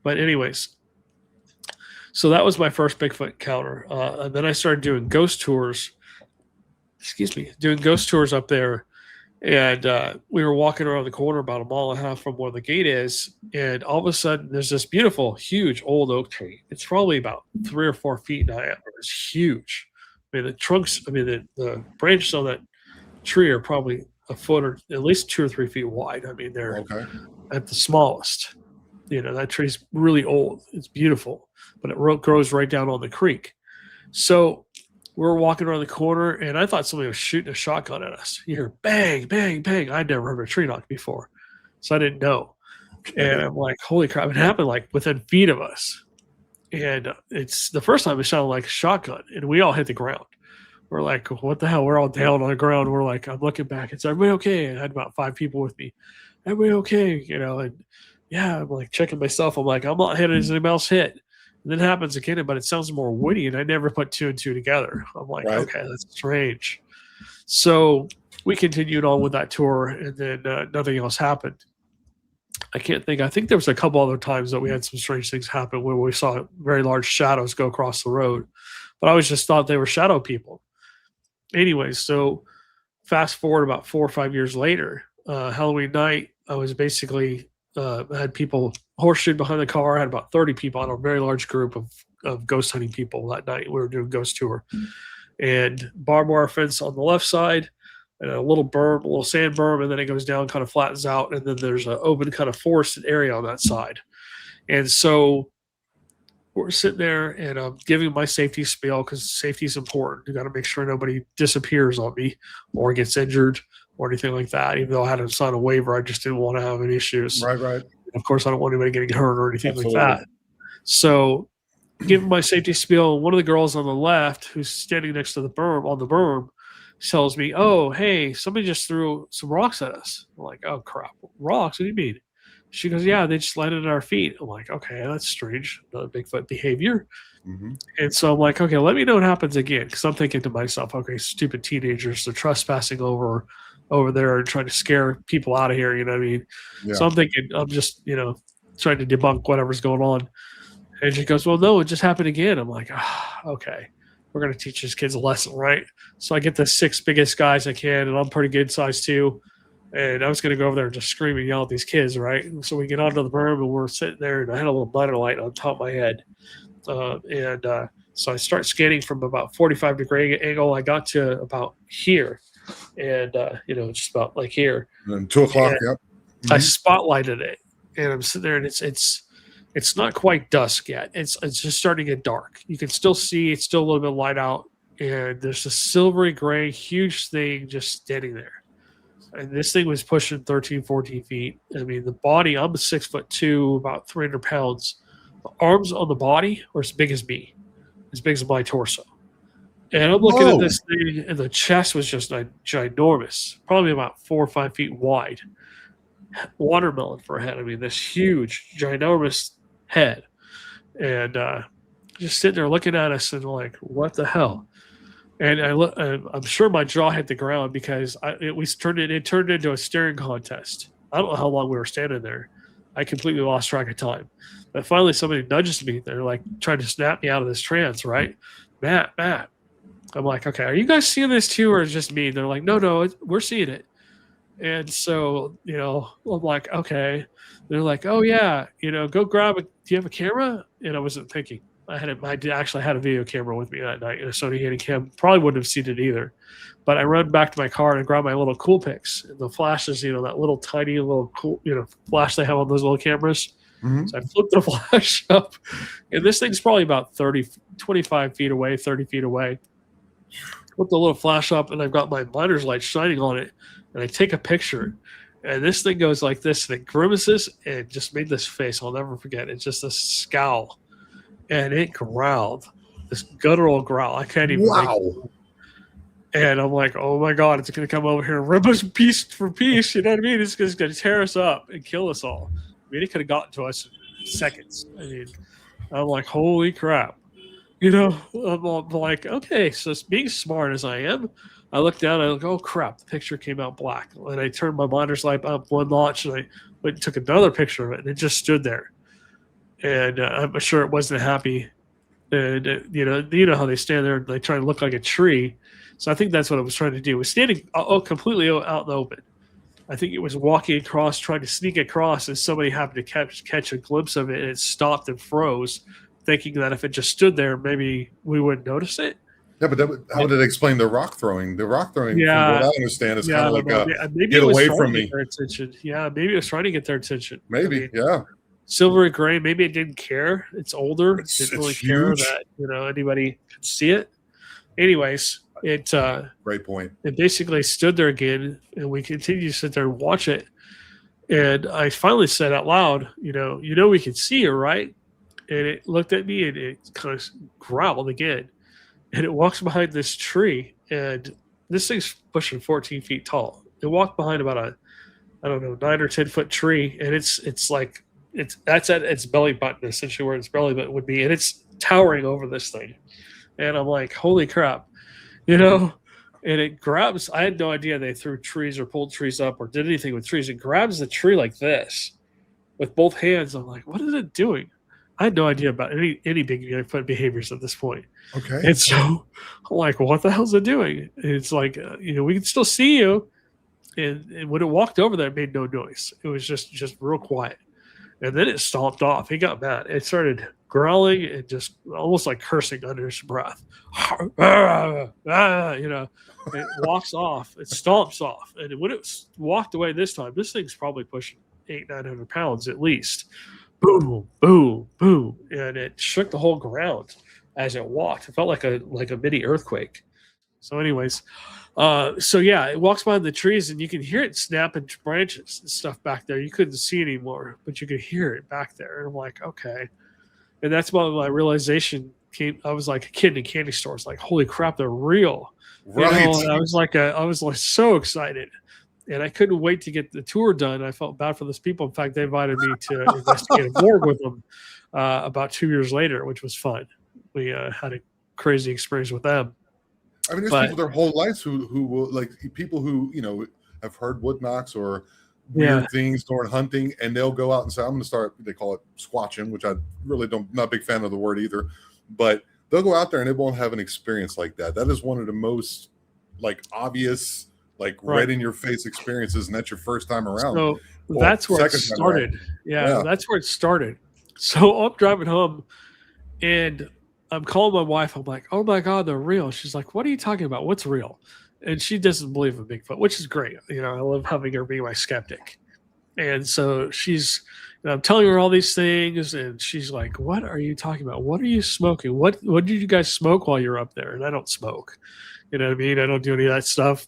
But anyways, so that was my first Bigfoot encounter. And then I started doing ghost tours. Doing ghost tours up there. And we were walking around the corner about 1.5 miles from where the gate is. And all of a sudden, there's this beautiful, huge old oak tree. It's probably about 3 or 4 feet in diameter. It's huge. The branches on that tree are probably a foot or at least 2 or 3 feet wide. They're at the smallest. That tree's really old. It's beautiful, but it grows right down on the creek. So we're walking around the corner, and I thought somebody was shooting a shotgun at us. You hear bang, bang, bang. I'd never heard a tree knock before, so I didn't know. And I'm like, holy crap, it happened like within feet of us. And it's the first time it sounded like a shotgun, and we all hit the ground. We're like, what the hell? We're all down on the ground. We're like, I'm looking back. It's everybody okay? And I had about 5 people with me. Everybody okay? And yeah, I'm like checking myself. I'm like, I'm not hitting as anybody else hit. And then it happens again, but it sounds more witty, and I never put 2 and 2 together. I'm like, okay, that's strange. So we continued on with that tour, and then nothing else happened. I think there was a couple other times that we had some strange things happen where we saw very large shadows go across the road. But I always just thought they were shadow people. Anyways, so fast forward about 4 or 5 years later, Halloween night, I was basically had people horseshoed behind the car. I had about 30 people on a very large group of ghost hunting people that night. We were doing a ghost tour. And barbed wire fence on the left side, and a little sand berm, and then it goes down, kind of flattens out, and then there's an open kind of forested area on that side. And so we're sitting there, and I'm giving my safety spiel because safety is important. You got to make sure nobody disappears on me or gets injured or anything like that. Even though I had to sign a waiver, I just didn't want to have any issues.
Right.
Of course, I don't want anybody getting hurt or anything like that. So, giving my safety spiel, one of the girls on the left, who's standing next to the berm, tells me, "Oh, hey, somebody just threw some rocks at us." I'm like, "Oh crap, rocks? What do you mean?" She goes, "Yeah, they just landed at our feet." I'm like, "Okay, that's strange. Another Bigfoot behavior." Mm-hmm. And so I'm like, "Okay, let me know what happens again," because I'm thinking to myself, "Okay, stupid teenagers, they're trespassing over there and trying to scare people out of here." You know what I mean? Yeah. So I'm thinking, I'm just trying to debunk whatever's going on. And she goes, "Well, no, it just happened again." I'm like, okay, we're going to teach these kids a lesson, right? So I get the 6 biggest guys I can, and I'm pretty good size too. And I was going to go over there and just scream and yell at these kids, right? And so we get onto the berm, and we're sitting there, and I had a little lighter light on top of my head. So I start scanning from about 45-degree angle. I got to about here, and just about like here.
And 2 o'clock, yep.
Mm-hmm. I spotlighted it, and I'm sitting there, and it's not quite dusk yet. It's just starting to get dark. You can still see it's still a little bit light out, and there's a silvery gray huge thing just standing there. And this thing was pushing 13, 14 feet. I mean, the body, I'm 6'2", about 300 pounds. The arms on the body were as big as me, as big as my torso. And I'm looking at this thing, and the chest was just ginormous, probably about 4 or 5 feet wide. Watermelon for a head. I mean, this huge, ginormous head. And just sitting there looking at us and like, what the hell? And I'm sure my jaw hit the ground because it turned into a staring contest. I don't know how long we were standing there. I completely lost track of time. But finally, somebody nudges me. They're like trying to snap me out of this trance, right? Matt. I'm like, okay, are you guys seeing this too, or is it just me? They're like, no, we're seeing it. And so, I'm like, okay. They're like, oh yeah, go grab do you have a camera? And I wasn't thinking. I actually had a video camera with me that night, and a Sony Handycam. Probably wouldn't have seen it either. But I run back to my car and grab my little Coolpix. And the flash is, that little tiny little cool, flash they have on those little cameras. Mm-hmm. So I flipped the flash up, and this thing's probably about 25 feet away, 30 feet away. Put the little flash up, and I've got my miner's light shining on it, and I take a picture. And this thing goes like this, and it grimaces, and just made this face I'll never forget. It's just a scowl. And it growled, this guttural growl. I can't even.
Wow.
And I'm like, oh my God, it's going to come over here and rip us piece for piece. You know what I mean? It's going to tear us up and kill us all. I mean, it could have gotten to us in seconds. I mean, I'm like, holy crap. I'm like, okay, so being smart as I am, I look down and I go, oh crap, the picture came out black. And I turned my monitor's light up one notch, and I went and took another picture of it, and it just stood there. And I'm sure it wasn't happy. And, you know how they stand there and they try to look like a tree. So I think that's what it was trying to do. It was standing completely out in the open. I think it was walking across, trying to sneak across, and somebody happened to catch a glimpse of it, and it stopped and froze, thinking that if it just stood there, maybe we wouldn't notice it.
Yeah, but how did it explain the rock throwing? The rock throwing, from what I understand, is kind of like
maybe
get away from me.
Their attention. Yeah, maybe it was trying to get their attention.
Maybe, yeah.
Silvery gray, maybe it didn't care. It's older. It didn't really care that anybody could see it. Anyways, it
great point.
It basically stood there again, and we continued to sit there and watch it. And I finally said out loud, we can see her, right? And it looked at me and it kind of growled again. And it walks behind this tree, and this thing's pushing 14 feet tall. It walked behind about 9 or 10 foot tree, and that's at its belly button, essentially where its belly button would be, and it's towering over this thing. And I'm like, holy crap, and it grabs. I had no idea they threw trees or pulled trees up or did anything with trees. It grabs the tree like this with both hands. I'm like, what is it doing? I had no idea about any Bigfoot behaviors at this point.
Okay.
And so I'm like, what the hell is it doing? And it's like, we can still see you. And when it walked over there, it made no noise. It was just real quiet. And then it stomped off. He got mad. It started growling and just almost like cursing under his breath. It walks off. It stomps off. And when it walked away this time, this thing's probably pushing 800-900 pounds at least. Boom, boom, boom. And it shook the whole ground as it walked. It felt like a mini earthquake. So anyways, it walks behind the trees, and you can hear it snapping branches and stuff back there. You couldn't see anymore, but you could hear it back there. And I'm like, okay. And that's when my realization came. I was like a kid in a candy store. It's like, holy crap, they're real.
Right.
And I was like so excited. And I couldn't wait to get the tour done. I felt bad for those people. In fact, they invited me to investigate a morgue with them about 2 years later, which was fun. We had a crazy experience with them.
I mean, there's people their whole lives who will, like, people who, have heard wood knocks or weird things during hunting, and they'll go out and say, I'm going to start, they call it squatching, which I really not a big fan of the word either, but they'll go out there and they won't have an experience like that. That is one of the most, obvious, right in your face experiences, and that's your first time around.
So that's where it started. Yeah, that's where it started. So I'm driving home, and I'm calling my wife. I'm like, oh my God, they're real. She's like, what are you talking about? What's real? And she doesn't believe in Bigfoot, which is great. I love having her be my skeptic. And so I'm telling her all these things, and she's like, what are you talking about? What are you smoking? What did you guys smoke while you're up there? And I don't smoke. You know what I mean? I don't do any of that stuff.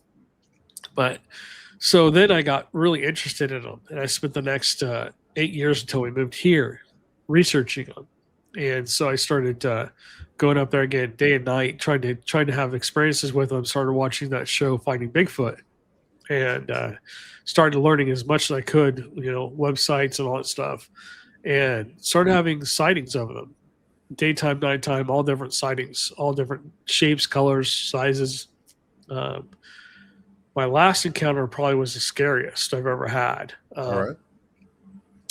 But So then I got really interested in them, and I spent the next 8 years until we moved here researching them. And so I started going up there again day and night, trying to have experiences with them. Started watching that show, Finding Bigfoot, and started learning as much as I could, websites and all that stuff, and started having sightings of them, daytime, nighttime, all different sightings, all different shapes, colors, sizes. Um, my last encounter probably was the scariest I've ever had.
All right.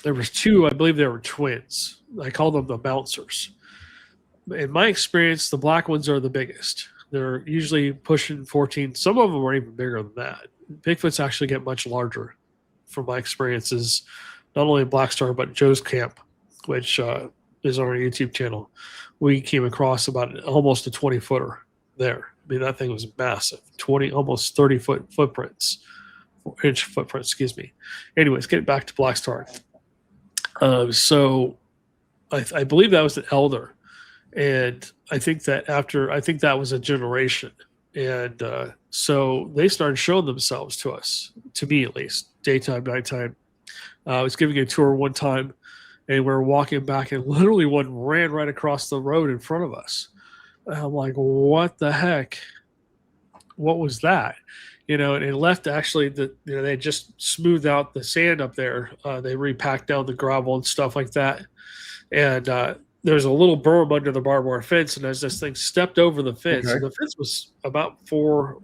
There was two, I believe they were twins. I call them the bouncers. In my experience, the black ones are the biggest. They're usually pushing 14. Some of them are even bigger than that. Bigfoots actually get much larger from my experiences, not only in Black Star, but Joe's Camp, which is on our YouTube channel. We came across about almost a 20-footer there. I mean, that thing was massive, almost 30-foot footprints, inch footprints, excuse me. Anyways, getting back to Black Star. So I believe that was an elder. And I think that was a generation. And so they started showing themselves to us, to me at least, daytime, nighttime. I was giving a tour one time, and we were walking back, and literally one ran right across the road in front of us. And I'm like, what the heck? What was that? And it left actually they just smoothed out the sand up there. They repacked down the gravel and stuff like that. And there's a little berm under the barbed wire fence, and as this thing stepped over the fence,
Okay.
and the fence was about 4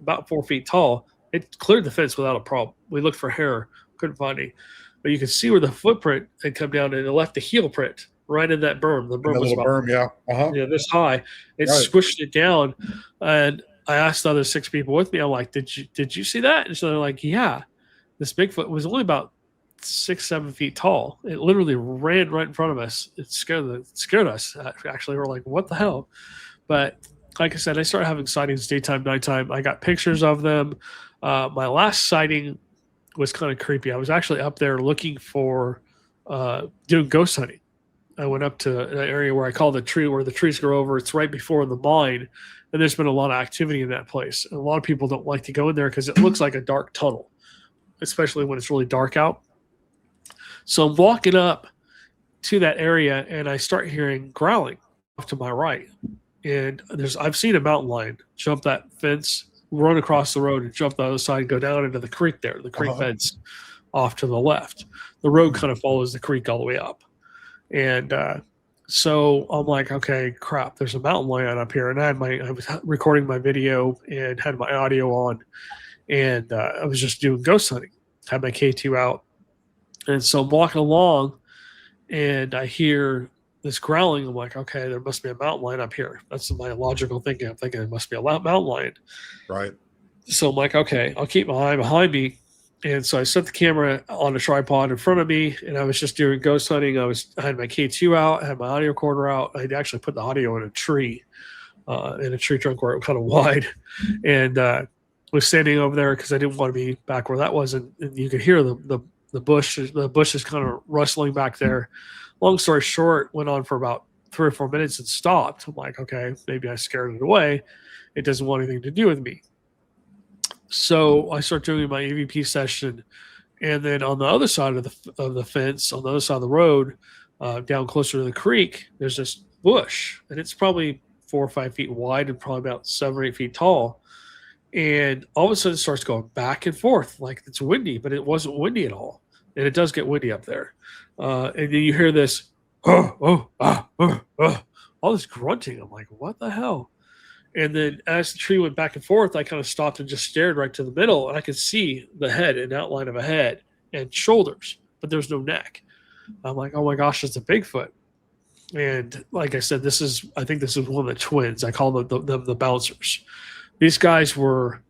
feet tall, it cleared the fence without a problem. We looked for hair, couldn't find any, but you could see where the footprint had come down, and it left a heel print right in that berm. The berm was about this high. It squished it down, and I asked the other 6 people with me, I'm like, did you see that? And so they're like, yeah. This Bigfoot was only about 6-7 feet tall. It literally ran right in front of us. It scared us. Actually, we're like, what the hell? But like I said, I started having sightings daytime, nighttime. I got pictures of them. My last sighting was kind of creepy. I was actually up there looking for doing ghost hunting. I went up to an area where I call the tree, where the trees grow over. It's right before the mine, and there's been a lot of activity in that place. And a lot of people don't like to go in there because it looks like a dark tunnel, especially when it's really dark out. So I'm walking up to that area, and I start hearing growling off to my right. And I've seen a mountain lion jump that fence, run across the road, and jump the other side, and go down into the creek there. The creek beds off to the left. The road kind of follows the creek all the way up. And so I'm like, okay, crap, there's a mountain lion up here. And I was recording my video and had my audio on, and I was just doing ghost hunting. Had my K2 out. And so I'm walking along, and I hear this growling. I'm like, okay, there must be a mountain lion up here. That's my logical thinking. I'm thinking there must be a mountain lion.
Right.
So I'm like, okay, I'll keep my eye behind me. And so I set the camera on a tripod in front of me, and I was just doing ghost hunting. I had my K2 out, I had my audio recorder out. I'd actually put the audio in a tree trunk where it was kind of wide, and was standing over there because I didn't want to be back where that was. And you could hear the bush is kind of rustling back there. Long story short, went on for about 3 or 4 minutes and stopped. I'm like, okay, maybe I scared it away. It doesn't want anything to do with me. So I start doing my EVP session, and then on the other side of the fence, on the other side of the road, down closer to the creek, there's this bush, and it's probably 4 or 5 feet wide and probably about 7 or 8 feet tall. And all of a sudden, it starts going back and forth like it's windy, but it wasn't windy at all. And it does get windy up there. And then you hear this, all this grunting. I'm like, what the hell? And then as the tree went back and forth, I kind of stopped and just stared right to the middle, and I could see the head, an outline of a head and shoulders, but there's no neck. I'm like, oh my gosh, it's a Bigfoot. And like I said, I think this is one of the twins. I call them the bouncers. These guys were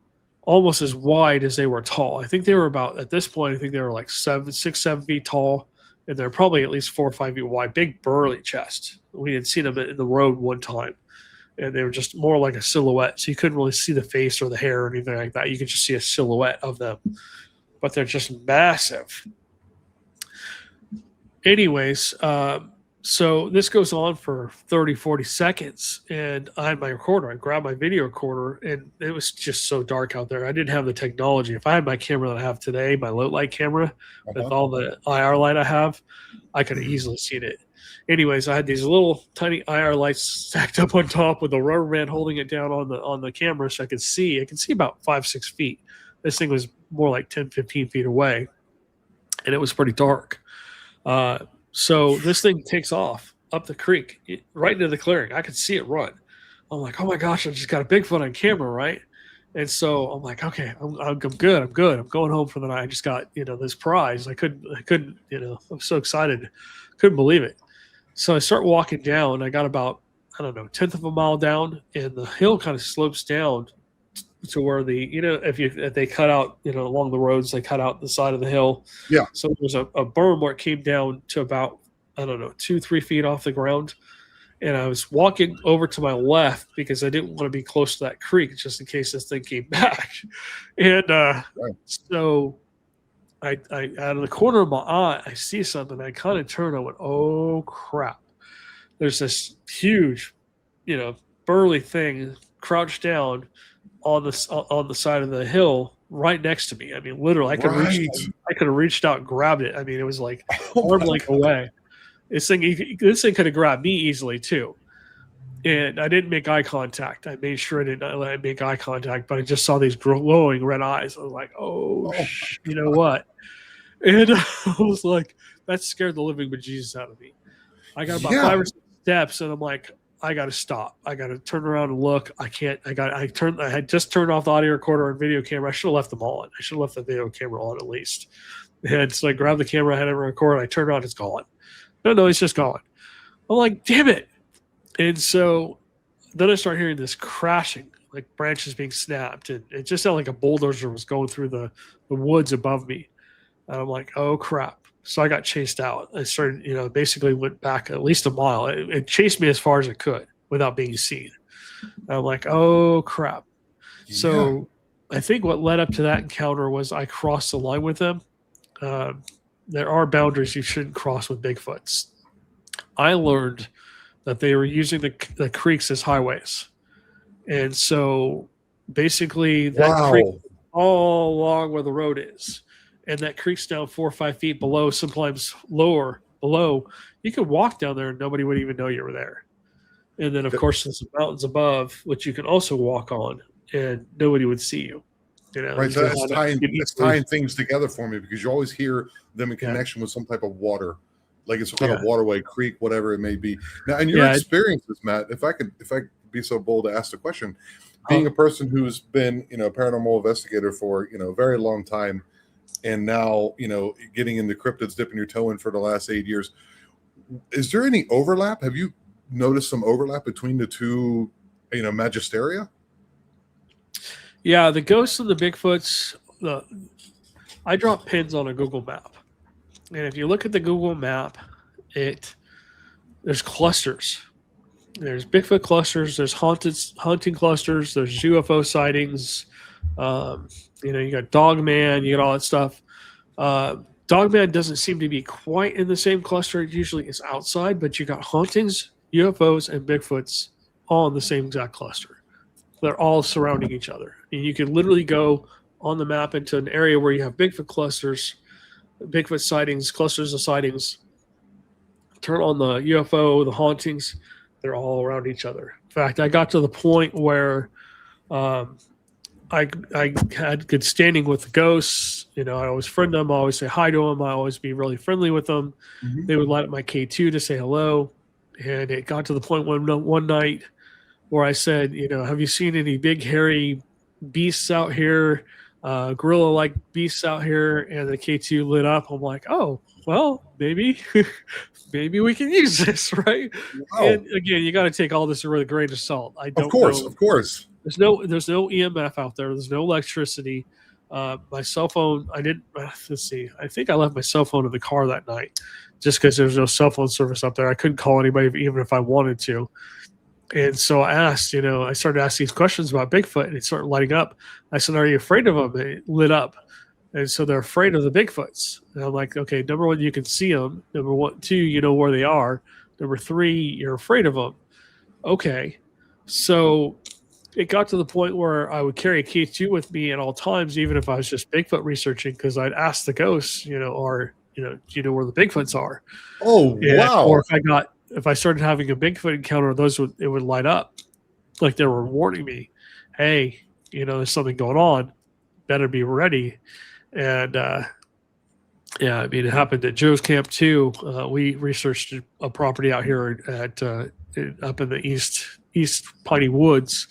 almost as wide as they were tall. I think they were at this point, I think they were like 6, 7 feet tall, and they're probably at least 4 or 5 feet wide, big burly chest. We had seen them in the road one time, and they were just more like a silhouette. So you couldn't really see the face or the hair or anything like that. You could just see a silhouette of them, but they're just massive. Anyways, So this goes on for 30, 40 seconds, and I had my recorder. I grabbed my video recorder, and it was just so dark out there. I didn't have the technology. If I had my camera that I have today, my low light camera, with all the IR light I have, I could have easily seen it. Anyways, I had these little tiny IR lights stacked up on top with a rubber band holding it down on the camera so I could see. I could see about 5-6 feet. This thing was more like 10, 15 feet away, and it was pretty dark. So this thing takes off up the creek, right into the clearing. I could see it run. I'm like, oh my gosh, I just got a Bigfoot on camera, right? And so I'm like, okay, I'm good. I'm good. I'm going home for the night. I just got, this prize. I couldn't, I'm so excited. Couldn't believe it. So I start walking down. I got about, I don't know, 1/10 of a mile down, and the hill kind of slopes down to where if they cut out, along the roads, they cut out the side of the hill.
Yeah.
So there's a berm where it came down to about, I don't know, 2-3 feet off the ground. And I was walking over to my left because I didn't want to be close to that creek just in case this thing came back. And so I out of the corner of my eye, I see something. I kind of turn. I went, oh crap! There's this huge, burly thing crouched down on the side of the hill right next to me. I mean, literally, I could have reached out and grabbed it. I mean, it was like arm length away. This thing could have grabbed me easily too. And I didn't make eye contact. I made sure I didn't make eye contact, but I just saw these glowing red eyes. I was like, you know what? And I was like, that scared the living bejesus out of me. I got about 5 or 6 steps, and I'm like, I got to stop. I got to turn around and look. I can't. I had just turned off the audio recorder and video camera. I should have left them on. I should have left the video camera on at least. And so I grabbed the camera, I had it recorded. I turned around, it's gone. No, it's just gone. I'm like, damn it. And so then I start hearing this crashing, like branches being snapped. And it just sounded like a bulldozer was going through the woods above me. And I'm like, oh, crap. So I got chased out. I started, basically went back at least a mile. It chased me as far as it could without being seen. And I'm like, oh, crap. Yeah. So I think what led up to that encounter was I crossed the line with them. There are boundaries you shouldn't cross with Bigfoots. I learned that they were using the creeks as highways. And so basically that creek all along where the road is. And that creek's down 4 or 5 feet below, sometimes lower below. You could walk down there and nobody would even know you were there. And then, of course, there's some mountains above, which you can also walk on, and nobody would see you.
Right, so it's tying things together for me because you always hear them in connection with some type of water, like it's some kind of waterway, creek, whatever it may be. Now, in your experiences, Matt, if I could be so bold to ask the question, being a person who's been, a paranormal investigator for, a very long time, and now, getting into cryptids, dipping your toe in for the last 8 years, is there any overlap? Have you noticed some overlap between the two, magisteria?
Yeah, the ghosts and the Bigfoots, I drop pins on a Google map. And if you look at the Google map, there's clusters. There's Bigfoot clusters, there's hunting clusters, there's UFO sightings, you got Dogman, you got all that stuff. Dogman doesn't seem to be quite in the same cluster. It usually is outside, but you got hauntings, UFOs, and Bigfoots all in the same exact cluster. They're all surrounding each other. And you can literally go on the map into an area where you have Bigfoot clusters, Bigfoot sightings, clusters of sightings. Turn on the UFO, the hauntings. They're all around each other. In fact, I got to the point where I had good standing with the ghosts. I always friend them. I always say hi to them. I always be really friendly with them. Mm-hmm. They would light up my K2 to say hello. And it got to the point one night where I said, have you seen any big hairy beasts out here, gorilla-like beasts out here? And the K2 lit up. I'm like, oh, well, maybe we can use this, right? Wow. And again, you got to take all this with a grain of salt. Of
course.
There's no EMF out there. There's no electricity. My cell phone, let's see. I think I left my cell phone in the car that night just because there's no cell phone service up there. I couldn't call anybody even if I wanted to. And so I asked, I started asking these questions about Bigfoot, and it started lighting up. I said, are you afraid of them? And it lit up. And so they're afraid of the Bigfoots. And I'm like, okay, number one, you can see them. Number one, two, you know where they are. Number 3, you're afraid of them. Okay. So it got to the point where I would carry a key 2 with me at all times, even if I was just Bigfoot researching, because I'd ask the ghosts, do you know where the Bigfoots are?
Oh, wow.
Or if I started having a Bigfoot encounter, it would light up like they were warning me, hey, there's something going on, better be ready. And yeah, I mean, it happened at Joe's Camp too. We researched a property out here up in the East Piney Woods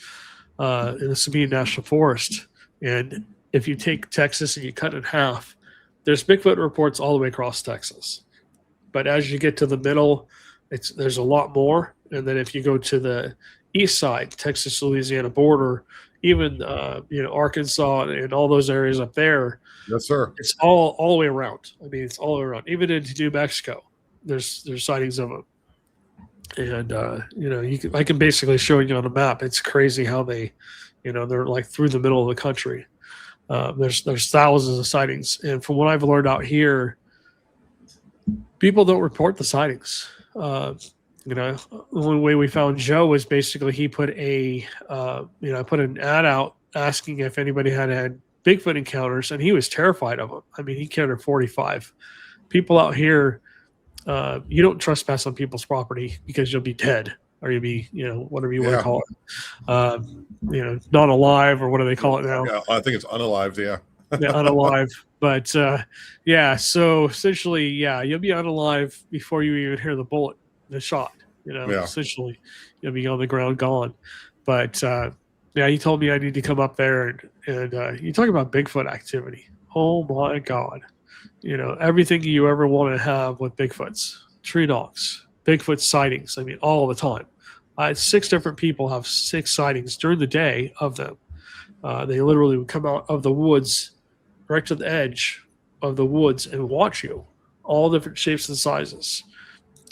in the Sabine National Forest. And if you take Texas and you cut it in half, there's Bigfoot reports all the way across Texas. But as you get to the middle, there's a lot more. And then if you go to the east side, Texas-Louisiana border, even Arkansas and all those areas up there,
yes, sir,
it's all the way around. I mean, it's all around. Even into New Mexico, there's sightings of them. And I can basically show you on a map. It's crazy how they, they're like through the middle of the country. There's thousands of sightings, and from what I've learned out here, people don't report the sightings. The only way we found Joe was basically he put I put an ad out asking if anybody had Bigfoot encounters, and he was terrified of them. I mean, he counted 45. People out here, you don't trespass on people's property because you'll be dead, or you'll be, whatever you want to call it, not alive, or what do they call it now?
Yeah, I think it's unalived. Yeah,
yeah, unalive. But so essentially, you'll be unalive before you even hear the shot. Essentially, you'll be on the ground gone. But he told me I need to come up there and you talk about Bigfoot activity. Oh my God. Everything you ever want to have with Bigfoots, tree knocks, Bigfoot sightings. I mean, all the time. 6 different people have 6 sightings during the day of them. They literally would come out of the woods, right to the edge of the woods, and watch you, all different shapes and sizes.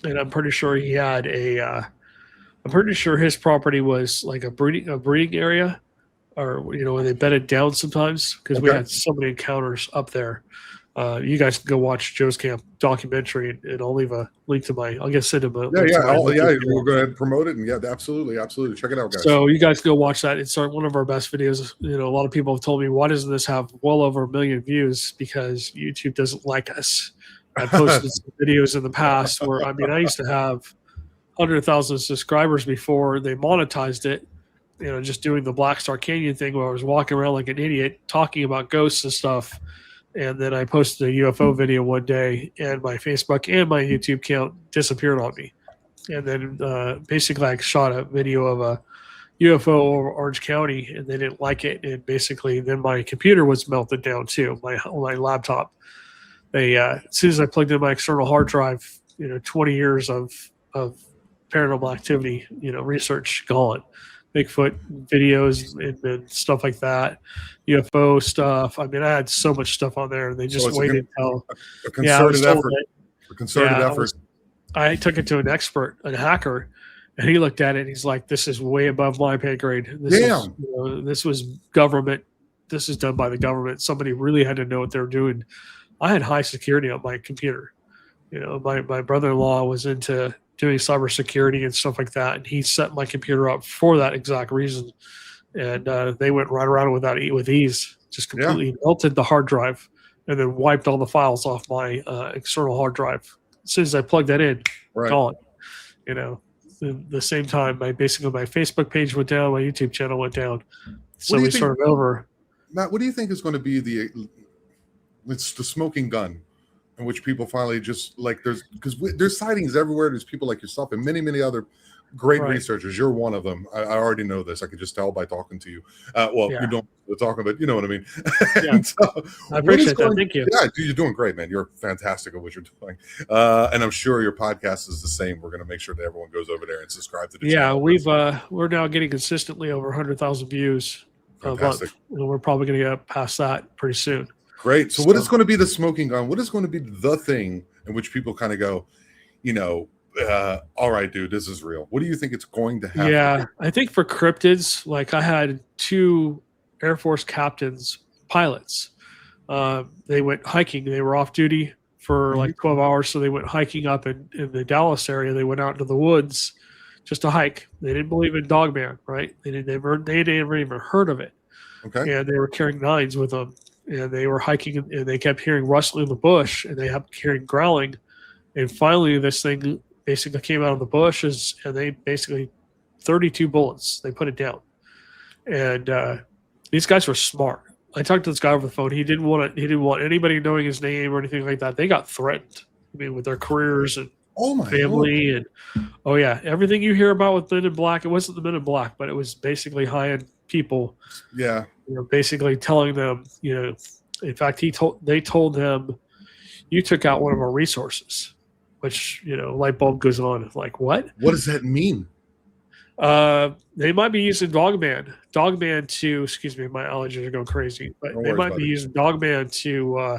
And I'm pretty sure he had I'm pretty sure his property was like a breeding area, or when they bedded down sometimes, because we had so many encounters up there. You guys can go watch Joe's Camp documentary, and I'll leave a link to I'll get send him a
we'll go ahead and promote it, and absolutely check it out, guys.
So you guys go watch that. It's one of our best videos. A lot of people have told me, why doesn't this have well over 1 million views? Because YouTube doesn't like us. I posted some videos in the past where, I used to have 100,000 subscribers before they monetized it, just doing the Black Star Canyon thing where I was walking around like an idiot talking about ghosts and stuff. And then I posted a UFO video one day, and my Facebook and my YouTube account disappeared on me. And then basically I shot a video of a UFO over Orange County, and they didn't like it. And basically then my computer was melted down too, my laptop. As soon as I plugged in my external hard drive, 20 years of paranormal activity, research gone. Bigfoot videos and stuff like that, UFO stuff. I mean, I had so much stuff on there, and they just waited until
a concerted effort. A concerted effort.
I took it to an expert, a hacker, and he looked at it and he's like, "This is way above my pay grade. This was government. This is done by the government. Somebody really had to know what they were doing." I had high security on my computer. My brother-in-law was into doing cybersecurity and stuff like that, and he set my computer up for that exact reason. And they went right around with ease, just completely melted the hard drive, and then wiped all the files off my external hard drive. As soon as I plugged that in, gone. The same time, my Facebook page went down, my YouTube channel went down. So we started over.
Matt, what do you think is going to be the smoking gun, in which people finally just there's sightings everywhere. There's people like yourself and many, many other great researchers. You're one of them. I already know this. I can just tell by talking to you. You don't talking, but you know what I mean.
Yeah. I appreciate that. Thank you.
Yeah, you're doing great, man. You're fantastic at what you're doing. And I'm sure your podcast is the same. We're going to make sure that everyone goes over there and subscribe to the channel.
We're now getting consistently over 100,000 views a month. And we're probably going to get past that pretty soon.
Great. So what is going to be the smoking gun? What is going to be the thing in which people kind of go, all right, dude, this is real. What do you think it's going to happen?
Yeah, I think for cryptids, like I had 2 Air Force captains, pilots. They went hiking. They were off duty for like 12 hours. So they went hiking up in the Dallas area. They went out into the woods just to hike. They didn't believe in Dogman, right? They never even heard of it.
Okay.
And they were carrying nines with them, and they were hiking, and they kept hearing rustling in the bush, and they kept hearing growling. And finally, this thing basically came out of the bushes, and they basically 32 bullets. They put it down, and these guys were smart. I talked to this guy over the phone. He didn't want anybody knowing his name or anything like that. They got threatened. I mean, with their careers and family, and oh yeah, everything you hear about with Men in Black. It wasn't the Men in Black, but it was basically high-end people.
Yeah.
Basically telling them, in fact, they told him, you took out one of our resources, which, light bulb goes on. Like, what?
What does that mean?
They might be using Dogman to, excuse me, my allergies are going crazy, but they might be using Dogman to,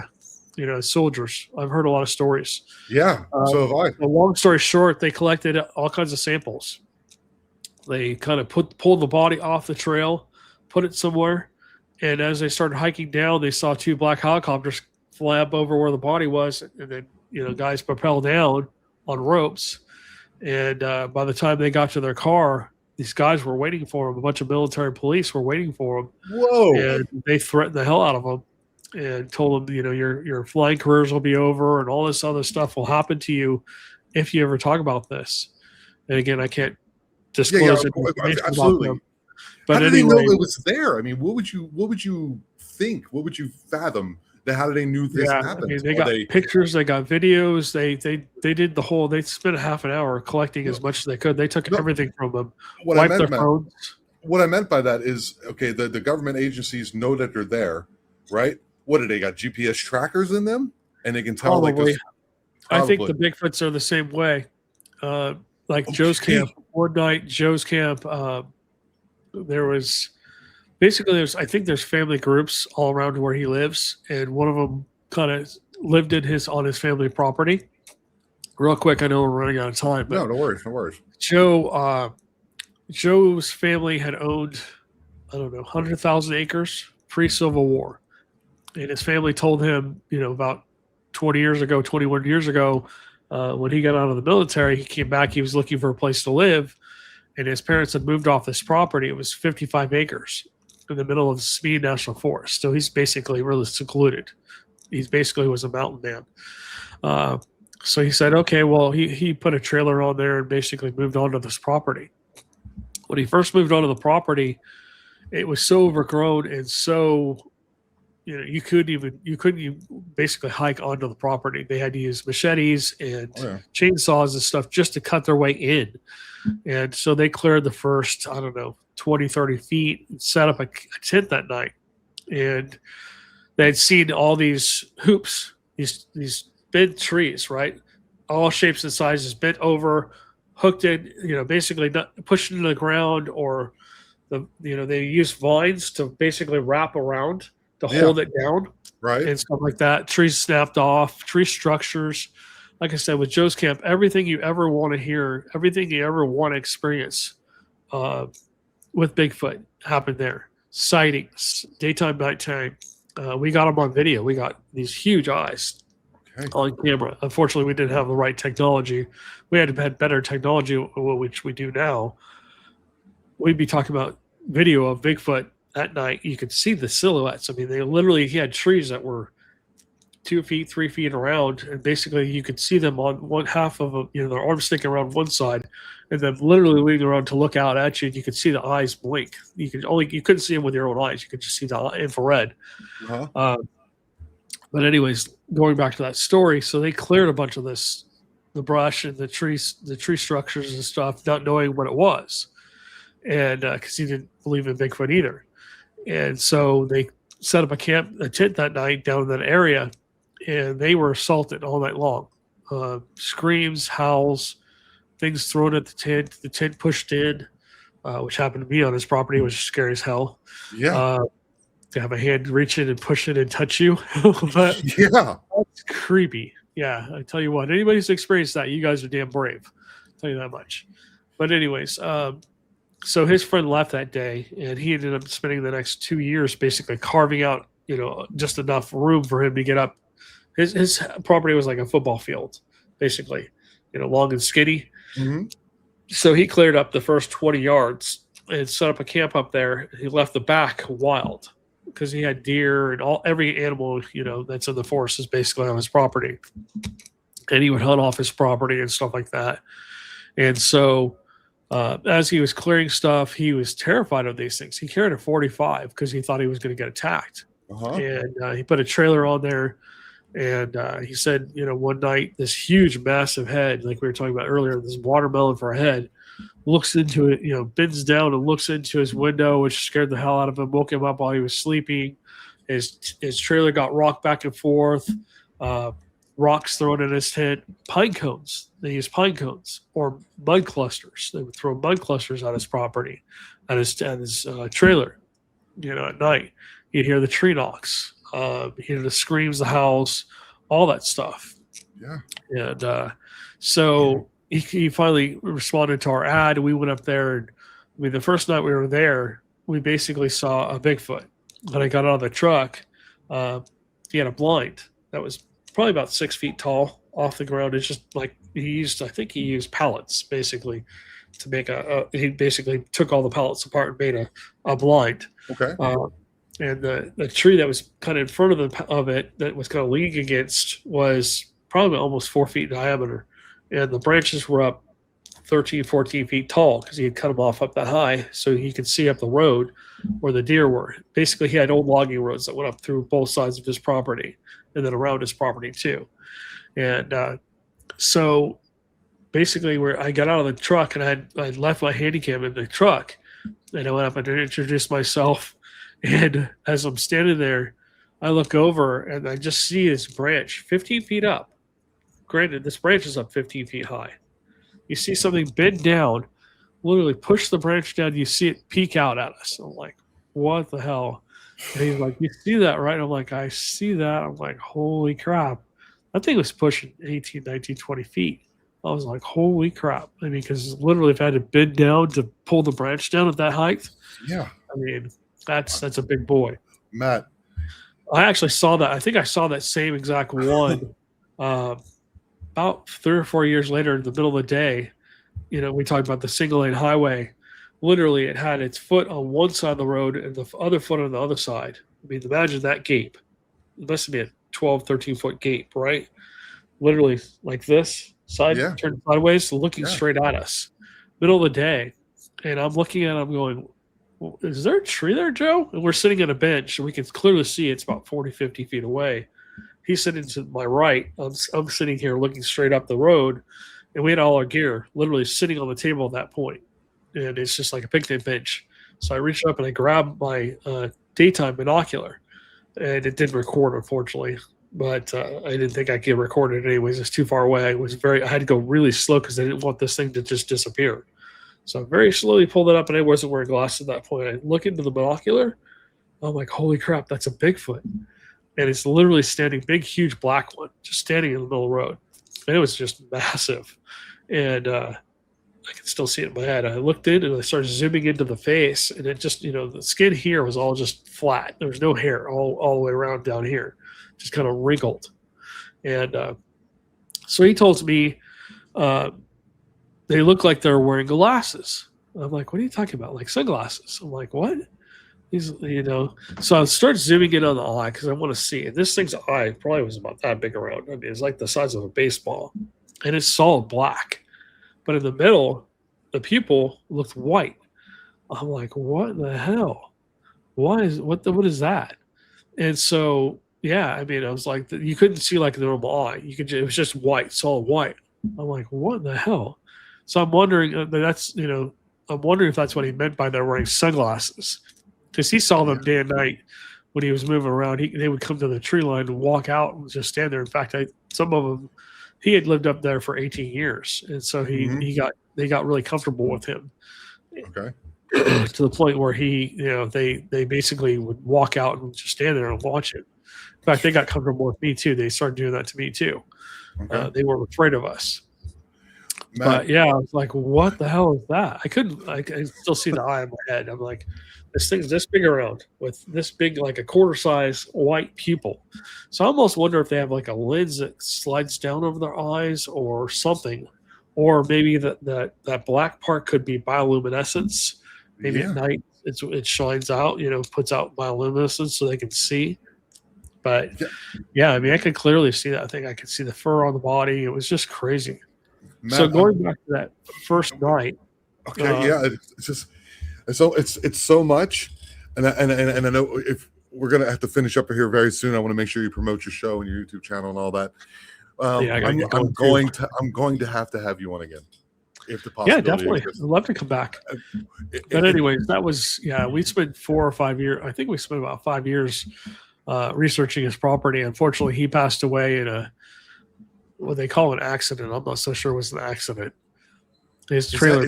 soldiers. I've heard a lot of stories.
Yeah, so have I.
Long story short, they collected all kinds of samples. They kind of pulled the body off the trail, put it somewhere, and as they started hiking down, they saw 2 black helicopters fly up over where the body was, and then guys propelled down on ropes. And by the time they got to their car, these guys were waiting for them. A bunch of military police were waiting for them.
Whoa!
And they threatened the hell out of them and told them, your flying careers will be over, and all this other stuff will happen to you if you ever talk about this. And again, I can't disclose it.
Absolutely.
About them. But
how did
anyway,
they know it was there? I mean, what would you think? What would you fathom? How did they knew this happened?
I mean, they got pictures, they got videos, they did the whole. They spent a half an hour collecting as much as they could. They took everything from them. Wiped their phones.
What I meant by that is, okay, the government agencies know that they're there, right? What do they got? GPS trackers in them, and they can tell.
Probably. I think the Bigfoots are the same way. Joe's camp. One night, Joe's camp. I think there's family groups all around where he lives, and one of them kind of lived on his family property. Real quick, I know we're running out of time, but
no worries.
Joe's family had owned, 100,000 acres pre-Civil War, and his family told him, about 21 years ago, when he got out of the military, he came back. He was looking for a place to live, and his parents had moved off this property. It was 55 acres. In the middle of Speed National Forest. So he's basically really secluded. He basically was a mountain man. So he said, okay, well, he put a trailer on there and basically moved onto this property. When he first moved onto the property, it was so overgrown and so, you couldn't basically hike onto the property. They had to use machetes and chainsaws and stuff just to cut their way in. And so they cleared the first, 20, 30 feet and set up a tent that night. And they had seen all these hoops, these bent trees, right? All shapes and sizes, bent over, hooked in, basically not pushed into the ground, or they use vines to basically wrap around to hold it down.
Right.
And stuff like that. Trees snapped off, tree structures. Like I said, with Joe's camp, everything you ever want to hear, everything you ever want to experience with Bigfoot happened there. Sightings, daytime, nighttime. We got them on video. We got these huge eyes on camera. Unfortunately, we didn't have the right technology. We had better technology, which we do now. We'd be talking about video of Bigfoot at night. You could see the silhouettes. I mean, he had trees that were 2 feet, 3 feet around, and basically you could see them on one half of them, their arms sticking around one side, and then literally leaning around to look out at you. And you could see the eyes blink. You couldn't see them with your own eyes. You could just see the infrared. But anyways, going back to that story, so they cleared a bunch of the brush and the tree structures and stuff, not knowing what it was, and because he didn't believe in Bigfoot either. And so they set up a tent that night down in that area, and they were assaulted all night long. Screams, howls, things thrown at the tent pushed in, which happened to be on his property. It was scary as hell.
Yeah.
To have a hand reach in and push it and touch you. But
yeah,
that's creepy. Yeah, I tell you what, anybody who's experienced that, you guys are damn brave. I'll tell you that much. But anyways, so his friend left that day, and he ended up spending the next 2 years basically carving out, just enough room for him to get up His property was like a football field, basically, long and skinny.
Mm-hmm.
So he cleared up the first 20 yards and set up a camp up there. He left the back wild because he had deer and every animal, that's in the forest is basically on his property. And he would hunt off his property and stuff like that. And so as he was clearing stuff, he was terrified of these things. He carried a 45 because he thought he was going to get attacked.
Uh-huh.
And he put a trailer on there. And he said, one night, this huge, massive head, like we were talking about earlier, this watermelon for a head, looks into it, bends down and looks into his window, which scared the hell out of him, woke him up while he was sleeping. His trailer got rocked back and forth, rocks thrown in his tent, pine cones. They used pine cones or mud clusters. They would throw mud clusters on his property, at his trailer, at night. You'd hear the tree knocks. The screams, the howls, all that stuff.
Yeah.
And so he finally responded to our ad. We went up there. And, the first night we were there, we basically saw a Bigfoot. When I got out of the truck, he had a blind that was probably about 6 feet tall off the ground. It's just like I think he used pallets basically to make he basically took all the pallets apart and made a blind.
Okay.
And the tree that was kind of in front of it that was kind of leaning against was probably almost 4 feet in diameter. And the branches were up 13, 14 feet tall because he had cut them off up that high so he could see up the road where the deer were. Basically, he had old logging roads that went up through both sides of his property and then around his property too. And so basically where I got out of the truck and I left my handycam in the truck and I went up and introduced myself. And as I'm standing there, I look over and I just see this branch 15 feet up. Granted, this branch is up 15 feet high. You see something bend down, literally push the branch down. You see it peek out at us. I'm like, what the hell? And he's like, you see that, right? I'm like, I see that. I'm like, holy crap. That thing was pushing 18, 19, 20 feet. I was like, holy crap. I mean, because literally if I had to bend down to pull the branch down at that height,
yeah.
I mean, that's a big boy.
Matt.
I actually saw that. I think I saw that same exact one about 3 or 4 years later in the middle of the day. We talked about the single lane highway. Literally, it had its foot on one side of the road and the other foot on the other side. I mean, imagine that gape. It must be a 12, 13-foot gape, right? Literally like this, turned sideways, looking straight at us. Middle of the day. And I'm looking at it, I'm going, is there a tree there, Joe? And we're sitting on a bench, and we can clearly see it's about 40, 50 feet away. He's sitting to my right. I'm sitting here looking straight up the road, and we had all our gear literally sitting on the table at that point. And it's just like a picnic bench. So I reached up and I grabbed my daytime binocular, and it didn't record, unfortunately. But I didn't think I could record it anyways. It's too far away. I had to go really slow because I didn't want this thing to just disappear. So I very slowly pulled it up, and I wasn't wearing glasses at that point. I look into the binocular. I'm like, holy crap, that's a Bigfoot. And it's literally standing, big, huge black one, just standing in the middle of the road. And it was just massive. And I can still see it in my head. I looked in, and I started zooming into the face, and it just, the skin here was all just flat. There was no hair all the way around down here, just kind of wrinkled. And so he told me, they look like they're wearing glasses. I'm like, what are you talking about? Like sunglasses. I'm like, what? He's, so I start zooming in on the eye because I want to see. And this thing's eye probably was about that big around. I mean, it's like the size of a baseball. And it's solid black. But in the middle, the pupil looked white. I'm like, what the hell? What is that? And so, yeah, I mean, I was like, you couldn't see like the normal eye. It was just white, solid white. I'm like, what the hell? So I'm wondering I'm wondering if that's what he meant by they're wearing sunglasses, because he saw them day and night when he was moving around. They would come to the tree line and walk out and just stand there. In fact, some of them, he had lived up there for 18 years, and so they got really comfortable with him.
Okay.
To the point where they basically would walk out and just stand there and watch it. In fact, they got comfortable with me too. They started doing that to me too. Okay. They weren't afraid of us. But yeah, I was like, what the hell is that? I can still see the eye in my head. I'm like, this thing's this big around with this big, like a quarter size white pupil. So I almost wonder if they have like a lens that slides down over their eyes or something. Or maybe that black part could be bioluminescence. Maybe at night it shines out, puts out bioluminescence so they can see. But yeah, I mean, I could clearly see that thing. I could see the fur on the body. It was just crazy. Matt, so going back to that first night.
Okay, it's just it's so much, and I know if we're gonna have to finish up here very soon. I want to make sure you promote your show and your YouTube channel and all that. I'm going to have you on again. If the possibility.
Yeah, definitely. I'd love to come back. But anyways, that was we spent 4 or 5 years. I think we spent about 5 years researching his property. Unfortunately, he passed away in what they call an accident. I'm not so sure it was an accident. His trailer,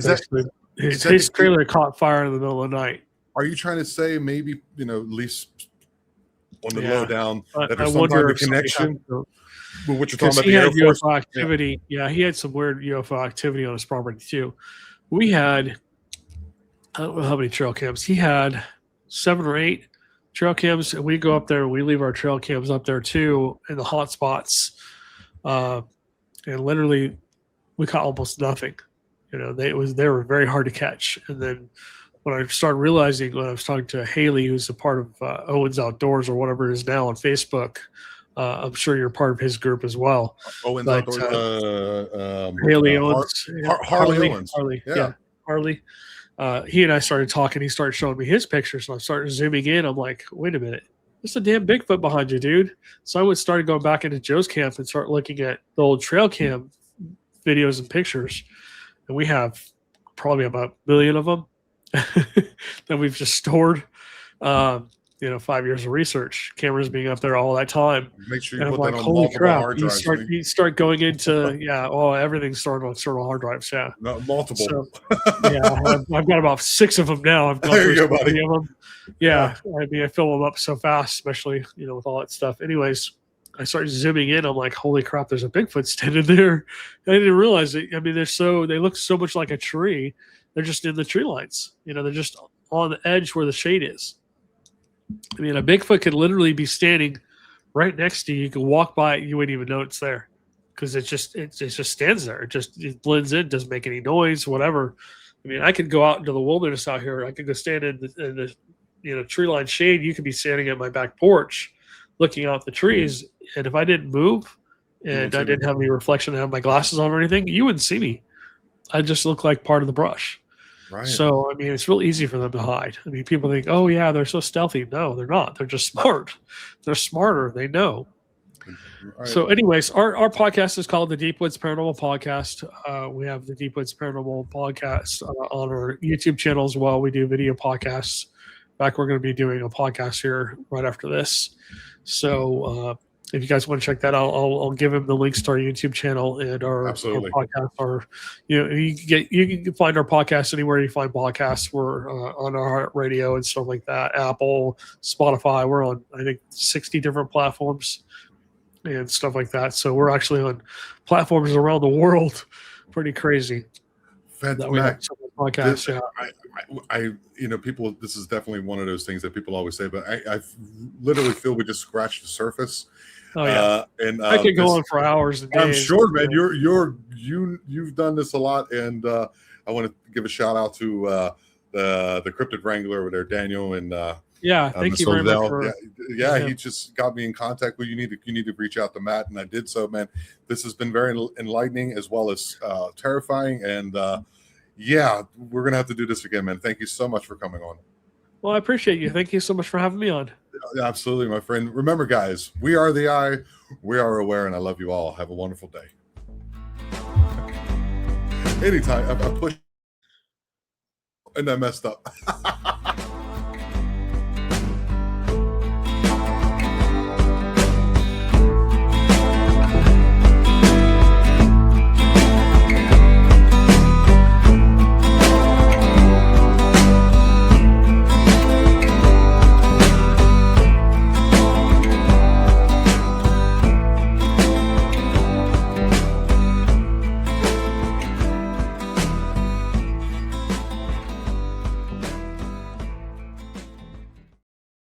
his trailer caught fire in the middle of the night.
Are you trying to say maybe at least on the low down that there's some kind of connection? What you're talking about, the Air Force
UFO activity. Yeah, he had some weird UFO activity on his property too. We had, I don't know how many trail cams. He had 7 or 8 trail cams, and we go up there and we leave our trail cams up there too in the hot spots. And literally, we caught almost nothing. They were very hard to catch. And then when I started realizing, when I was talking to Haley, who's a part of Owens Outdoors or whatever it is now on Facebook. I'm sure you're part of his group as well.
Owens Outdoors,
Haley Owens,
Harley Owens,
Harley. He and I started talking. He started showing me his pictures, and I started zooming in. I'm like, wait a minute, there's a damn Bigfoot behind you, dude. So I started going back into Joe's camp and start looking at the old trail cam videos and pictures, and we have probably about 1 million of them that we've just stored. 5 years of research, cameras being up there all that time.
Make sure you put
that on multiple hard drives. You start going into everything's stored on external hard drives. Yeah,
multiple. So,
I've got about 6 of them now. I've got
there you go, buddy.
Of them. Yeah, I mean, I fill them up so fast, especially with all that stuff. Anyways, I started zooming in. I'm like, holy crap, there's a Bigfoot standing there. I didn't realize it. I mean, they look so much like a tree. They're just in the tree lines. They're just on the edge where the shade is. I mean, a Bigfoot could literally be standing right next to you. You could walk by it, you wouldn't even know it's there because it just stands there. It blends in, doesn't make any noise, whatever. I mean, I could go out into the wilderness out here. I could go stand in the tree line shade. You could be standing at my back porch, looking out the trees, and if I didn't move and I didn't have any reflection, I have my glasses on or anything, you wouldn't see me. I just look like part of the brush.
Right.
So, I mean, it's real easy for them to hide. I mean, people think, oh, yeah, they're so stealthy. No, they're not. They're just smart. They're smarter. They know. Right. So, anyways, our podcast is called the Deep Woods Paranormal Podcast. We have the Deep Woods Paranormal Podcast on our YouTube channel as well. We do video podcasts. In fact, we're going to be doing a podcast here right after this. So, if you guys want to check that out, I'll give him the links to our YouTube channel and our podcast. You can find our podcast anywhere you find podcasts. We're on our radio and stuff like that. Apple, Spotify. We're on, I think, 60 different platforms and stuff like that. So we're actually on platforms around the world. Pretty crazy.
Fantastic.
Podcasts.
People. This is definitely one of those things that people always say, but I literally feel we just scratched the surface.
Oh yeah, and I could go on for hours and days.
I'm sure, man. You've done this a lot, and I want to give a shout out to the cryptid wrangler over there, Daniel, and
thank you very much.
He just got me in contact with you. Need to reach out to Matt, and I did so, man. This has been very enlightening as well as terrifying, and we're gonna have to do this again, man. Thank you so much for coming on.
Well, I appreciate you. Thank you so much for having me on.
Absolutely, my friend. Remember, guys, we are the eye. We are aware, and I love you all. Have a wonderful day. Anytime I pushed and I messed up.